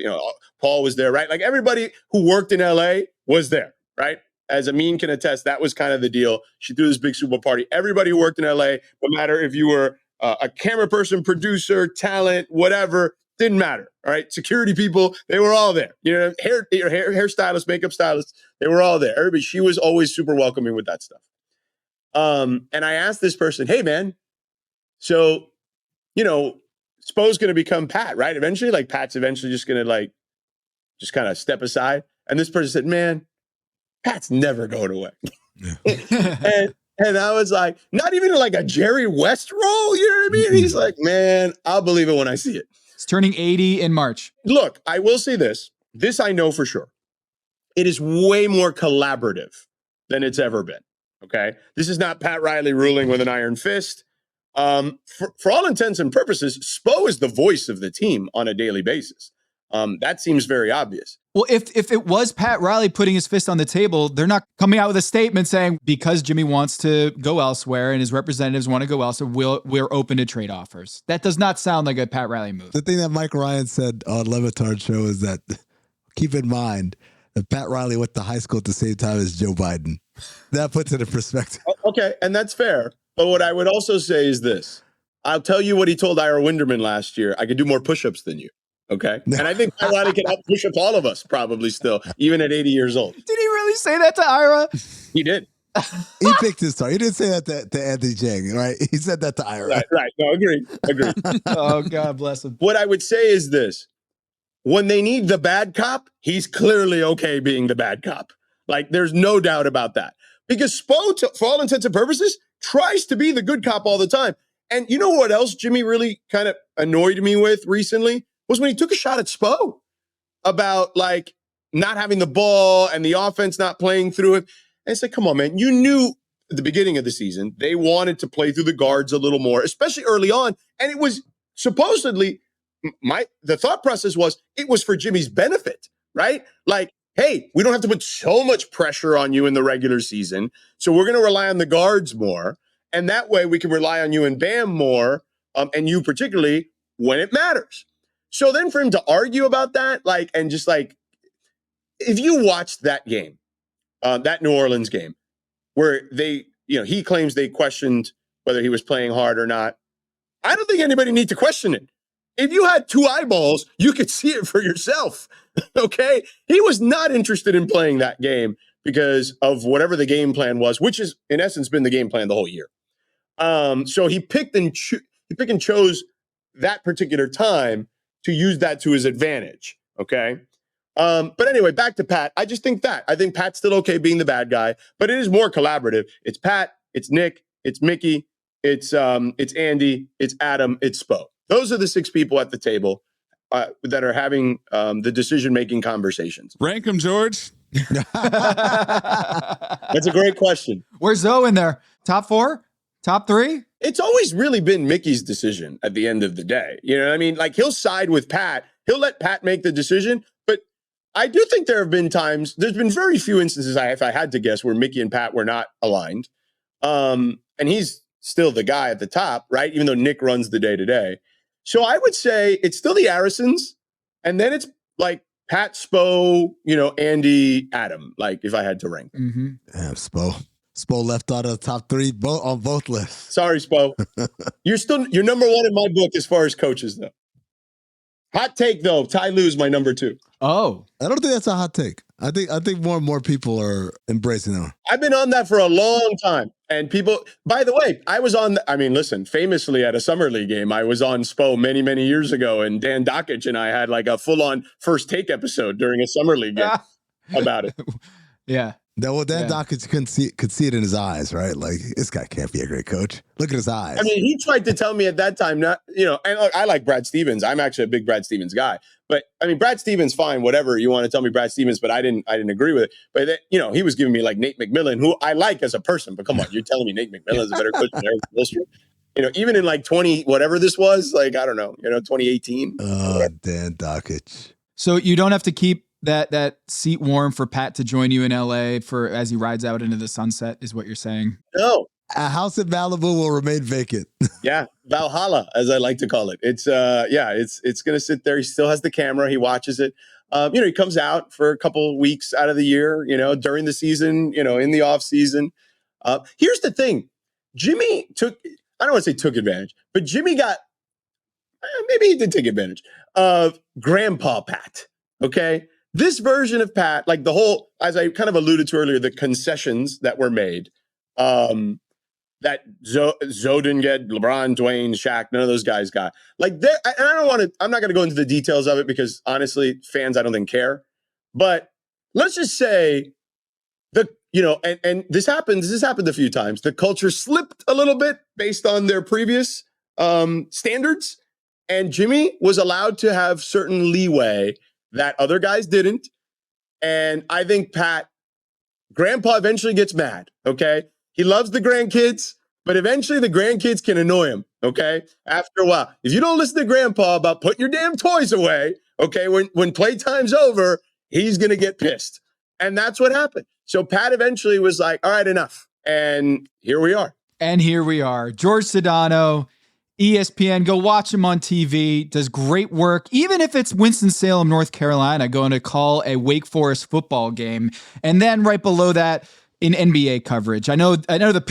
Paul was there, right? Like everybody who worked in LA was there, right? As Amin can attest, that was kind of the deal. She threw this big Super Bowl party. Everybody who worked in LA, no matter if you were a camera person, producer, talent, whatever, didn't matter. All right. Security people, they were all there. Hairstylists, makeup stylists, they were all there. Everybody, she was always super welcoming with that stuff. And I asked this person, hey man, so, Spo's going to become Pat, right? Eventually, like Pat's eventually just going to just kind of step aside. And this person said, man, Pat's never going away. Yeah. And I was like, not even like a Jerry West role. You know what I mean? He's like, man, I'll believe it when I see it. He's turning 80 in March. Look, I will say this. This I know for sure. It is way more collaborative than it's ever been. Okay? This is not Pat Riley ruling with an iron fist. For all intents and purposes, Spo is the voice of the team on a daily basis. That seems very obvious. Well, if it was Pat Riley putting his fist on the table, they're not coming out with a statement saying, because Jimmy wants to go elsewhere and his representatives want to go elsewhere, we're open to trade offers. That does not sound like a Pat Riley move. The thing that Mike Ryan said on Levitard's show is that keep in mind that Pat Riley went to high school at the same time as Joe Biden. That puts it in perspective. Okay, and that's fair. But what I would also say is this. I'll tell you what he told Ira Winderman last year. I could do more push-ups than you. Okay. And I think Pat Riley can help push up all of us probably still, even at 80 years old. Did he really say that to Ira? He did. He picked his star. He didn't say that to Anthony Chang, right? He said that to Ira. Right. No, agreed. Oh, God bless him. What I would say is this. When they need the bad cop, he's clearly okay being the bad cop. Like, there's no doubt about that. Because Spo, for all intents and purposes, tries to be the good cop all the time. And you know what else Jimmy really kind of annoyed me with recently? Was when he took a shot at Spo about, like, not having the ball and the offense not playing through it. And it's like, come on, man. You knew at the beginning of the season they wanted to play through the guards a little more, especially early on. And it was supposedly, the thought process was it was for Jimmy's benefit, right? Like, hey, we don't have to put so much pressure on you in the regular season, so we're going to rely on the guards more. And that way we can rely on you and Bam more, and you particularly when it matters. So then for him to argue about that, like, and just like, if you watched that game, that New Orleans game, where they, he claims they questioned whether he was playing hard or not. I don't think anybody needs to question it. If you had two eyeballs, you could see it for yourself. Okay? He was not interested in playing that game because of whatever the game plan was, which has, in essence, been the game plan the whole year. So he picked and chose that particular time to use that to his advantage. Okay? But anyway, back to Pat. I just think I think Pat's still okay being the bad guy, but it is more collaborative. It's Pat, it's Nick, it's Mickey, it's Andy, it's Adam, it's Spo. Those are the six people at the table that are having the decision-making conversations. Rank them, George. That's a great question. Where's Zoe in there? Top 4? Top 3? It's always really been Mickey's decision at the end of the day. You know what I mean? Like, he'll side with Pat. He'll let Pat make the decision. But I do think there have been times, there's been very few instances, if I had to guess, where Mickey and Pat were not aligned. And he's still the guy at the top, right? Even though Nick runs the day-to-day. So I would say it's still the Arrisons, and then it's like Pat, Spo, Andy, Adam, like if I had to rank them. Mm-hmm. Yeah, Spo left out of the top 3 on both lists. Sorry, Spo. You're number 1 in my book as far as coaches, though. Hot take, though. Ty Lue's my number 2. Oh. I don't think that's a hot take. I think more and more people are embracing them. I've been on that for a long time. And people, by the way, famously at a Summer League game, I was on Spo many, many years ago. And Dan Dockich and I had like a full-on first take episode during a Summer League game about it. Yeah. Dockich could see it in his eyes, right? Like, this guy can't be a great coach. Look at his eyes. I mean, he tried to tell me at that time, and look, I like Brad Stevens. I'm actually a big Brad Stevens guy. But I mean, Brad Stevens, fine, whatever you want to tell me, Brad Stevens. But I didn't agree with it. But he was giving me like Nate McMillan, who I like as a person. But come on, you're telling me Nate McMillan is a better coach than Eric Spoelstra? Even in like 20 whatever this was, like I don't know, 2018. Oh, Dan Dockich. So you don't have to keep that seat warm for Pat to join you in LA as he rides out into the sunset, is what you're saying? No. A house in Malibu will remain vacant. Yeah, Valhalla, as I like to call it. It's it's going to sit there. He still has the camera. He watches it. He comes out for a couple of weeks out of the year, during the season, in the off season. Here's the thing. Jimmy I don't want to say took advantage, but Jimmy maybe he did take advantage of Grandpa Pat. Okay. This version of Pat, like the whole, as I kind of alluded to earlier, the concessions that were made, that Zoe didn't get, LeBron, Dwayne, Shaq, none of those guys got. Like, I'm not going to go into the details of it because honestly, fans, I don't think care. But let's just say and this happened a few times. The culture slipped a little bit based on their previous standards. And Jimmy was allowed to have certain leeway that other guys didn't. And I think Grandpa eventually gets mad, okay? He loves the grandkids, but eventually the grandkids can annoy him, okay? After a while. If you don't listen to Grandpa about putting your damn toys away, okay, when playtime's over, he's going to get pissed. And that's what happened. So Pat eventually was like, all right, enough. And here we are. Jorge Sedano, ESPN, go watch him on TV, does great work. Even if it's Winston-Salem, North Carolina, going to call a Wake Forest football game. And then right below that, in NBA coverage? I know the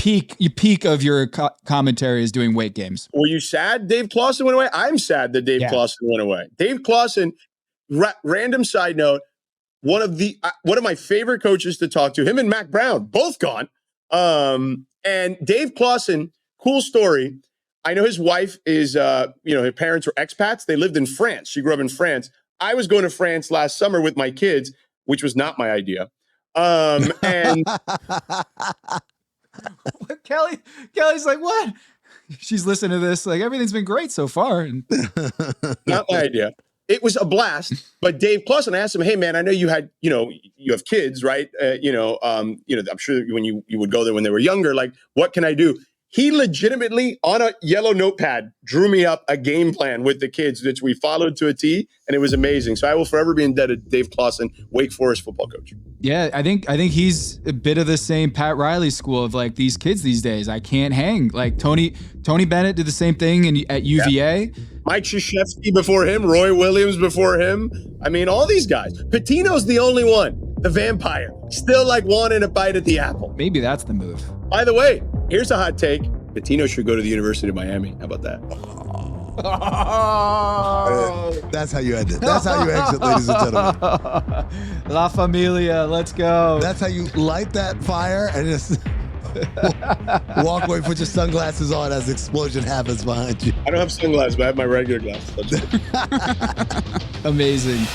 peak of your commentary is doing weight games. Were you sad Dave Clawson went away? I'm sad that Dave Clawson went away. Dave Clawson, random side note, one of my favorite coaches to talk to, him and Mac Brown, both gone. And Dave Clawson, cool story. I know his wife is, her parents were expats. They lived in France. She grew up in France. I was going to France last summer with my kids, which was not my idea. And Kelly's like, what? She's listening to this. Like, everything's been great so far. And not my idea. It was a blast. But Dave Clawson, I asked him, hey man, I know you had, you have kids, right? I'm sure when you would go there when they were younger, like, what can I do? He legitimately, on a yellow notepad, drew me up a game plan with the kids, which we followed to a T, and it was amazing. So I will forever be indebted to Dave Clawson, Wake Forest football coach. Yeah, I think he's a bit of the same Pat Riley school of like, these kids these days, I can't hang. Like Tony Bennett did the same thing at UVA. Yeah. Mike Krzyzewski before him, Roy Williams before him. I mean, all these guys. Patino's the only one, the vampire, still like wanting a bite at the apple. Maybe that's the move. By the way, here's a hot take. Patino should go to the University of Miami. How about that? That's how you end it. That's how you exit, ladies and gentlemen. La Familia, let's go. That's how you light that fire and just walk away, put your sunglasses on as the explosion happens behind you. I don't have sunglasses, but I have my regular glasses. Amazing.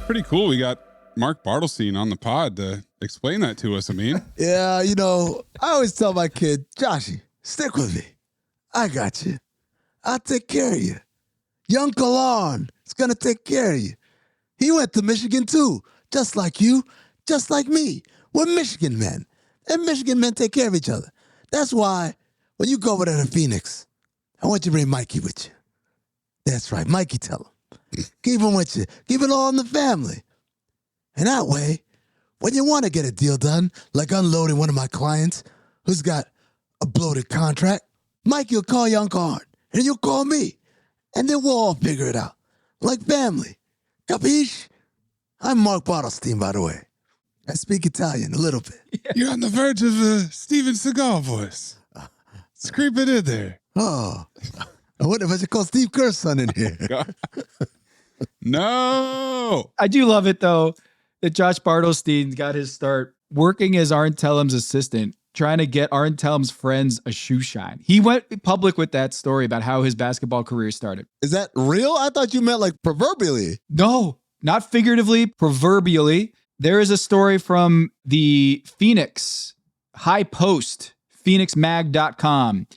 Pretty cool. We got Mark Bartlestein on the pod to explain that to us, Amin. Yeah, I always tell my kid, Joshy, stick with me. I got you. I'll take care of you. Young Kalon is going to take care of you. He went to Michigan too, just like you, just like me. We're Michigan men, and Michigan men take care of each other. That's why when you go over there to Phoenix, I want you to bring Mikey with you. That's right, Mikey, tell him. Keep him with you. Keep it all in the family. And that way, when you want to get a deal done, like unloading one of my clients who's got a bloated contract, Mikey will call you Uncle Art, and you'll call me. And then we'll all figure it out. Like family. Capiche? I'm Mark Bartlestein, by the way. I speak Italian a little bit. You're on the verge of a Steven Seagal voice. It's creeping in there. Oh. I wonder if I should call Steve Kerr's son in here. No. I do love it, though, that Josh Bartlestein got his start working as Arn Tellum's assistant, trying to get Arn Tellum's friends a shoe shine. He went public with that story about how his basketball career started. Is that real? I thought you meant like proverbially. No, not figuratively, proverbially. There is a story from the Phoenix High Post, phoenixmag.com.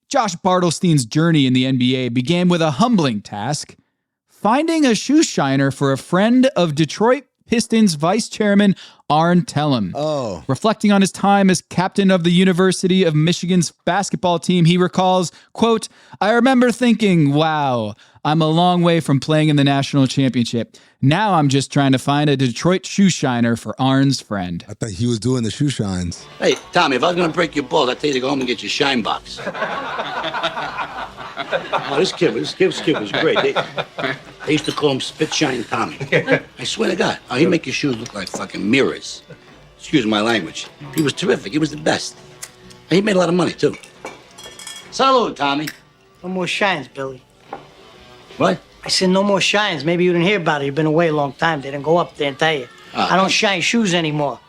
Josh Bartlestein's journey in the NBA began with a humbling task, finding a shoe shiner for a friend of Detroit Pistons vice chairman Arn Tellum. Oh. Reflecting on his time as captain of the University of Michigan's basketball team, he recalls, quote, I remember thinking, wow, I'm a long way from playing in the national championship. Now I'm just trying to find a Detroit shoe shiner for Arn's friend. I thought he was doing the shoe shines. Hey, Tommy, if I was going to break your balls, I'd tell you to go home and get your shine box. Oh, this kid was great. They used to call him Spit Shine Tommy. I swear to God. Oh, he'd make your shoes look like fucking mirrors. Excuse my language. He was terrific. He was the best. And he made a lot of money, too. Salud, Tommy. No more shines, Billy. What? I said no more shines. Maybe you didn't hear about it. You've been away a long time. They didn't go up there and tell you. I don't shine shoes anymore.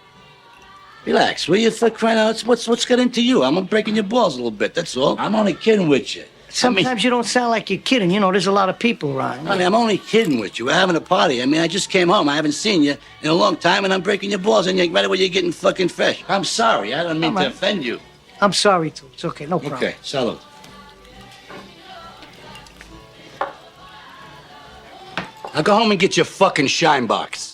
Relax, will you, for crying out? What's got into you? I'm breaking your balls a little bit, that's all. I'm only kidding with you. Sometimes you don't sound like you're kidding. There's a lot of people around. Honey, I'm only kidding with you. We're having a party. I just came home. I haven't seen you in a long time, and I'm breaking your balls, and right away you're getting fucking fresh. I'm sorry. I don't mean to offend you. I'm sorry, too. It's okay. No problem. Okay, salud. Now go home and get your fucking shine box.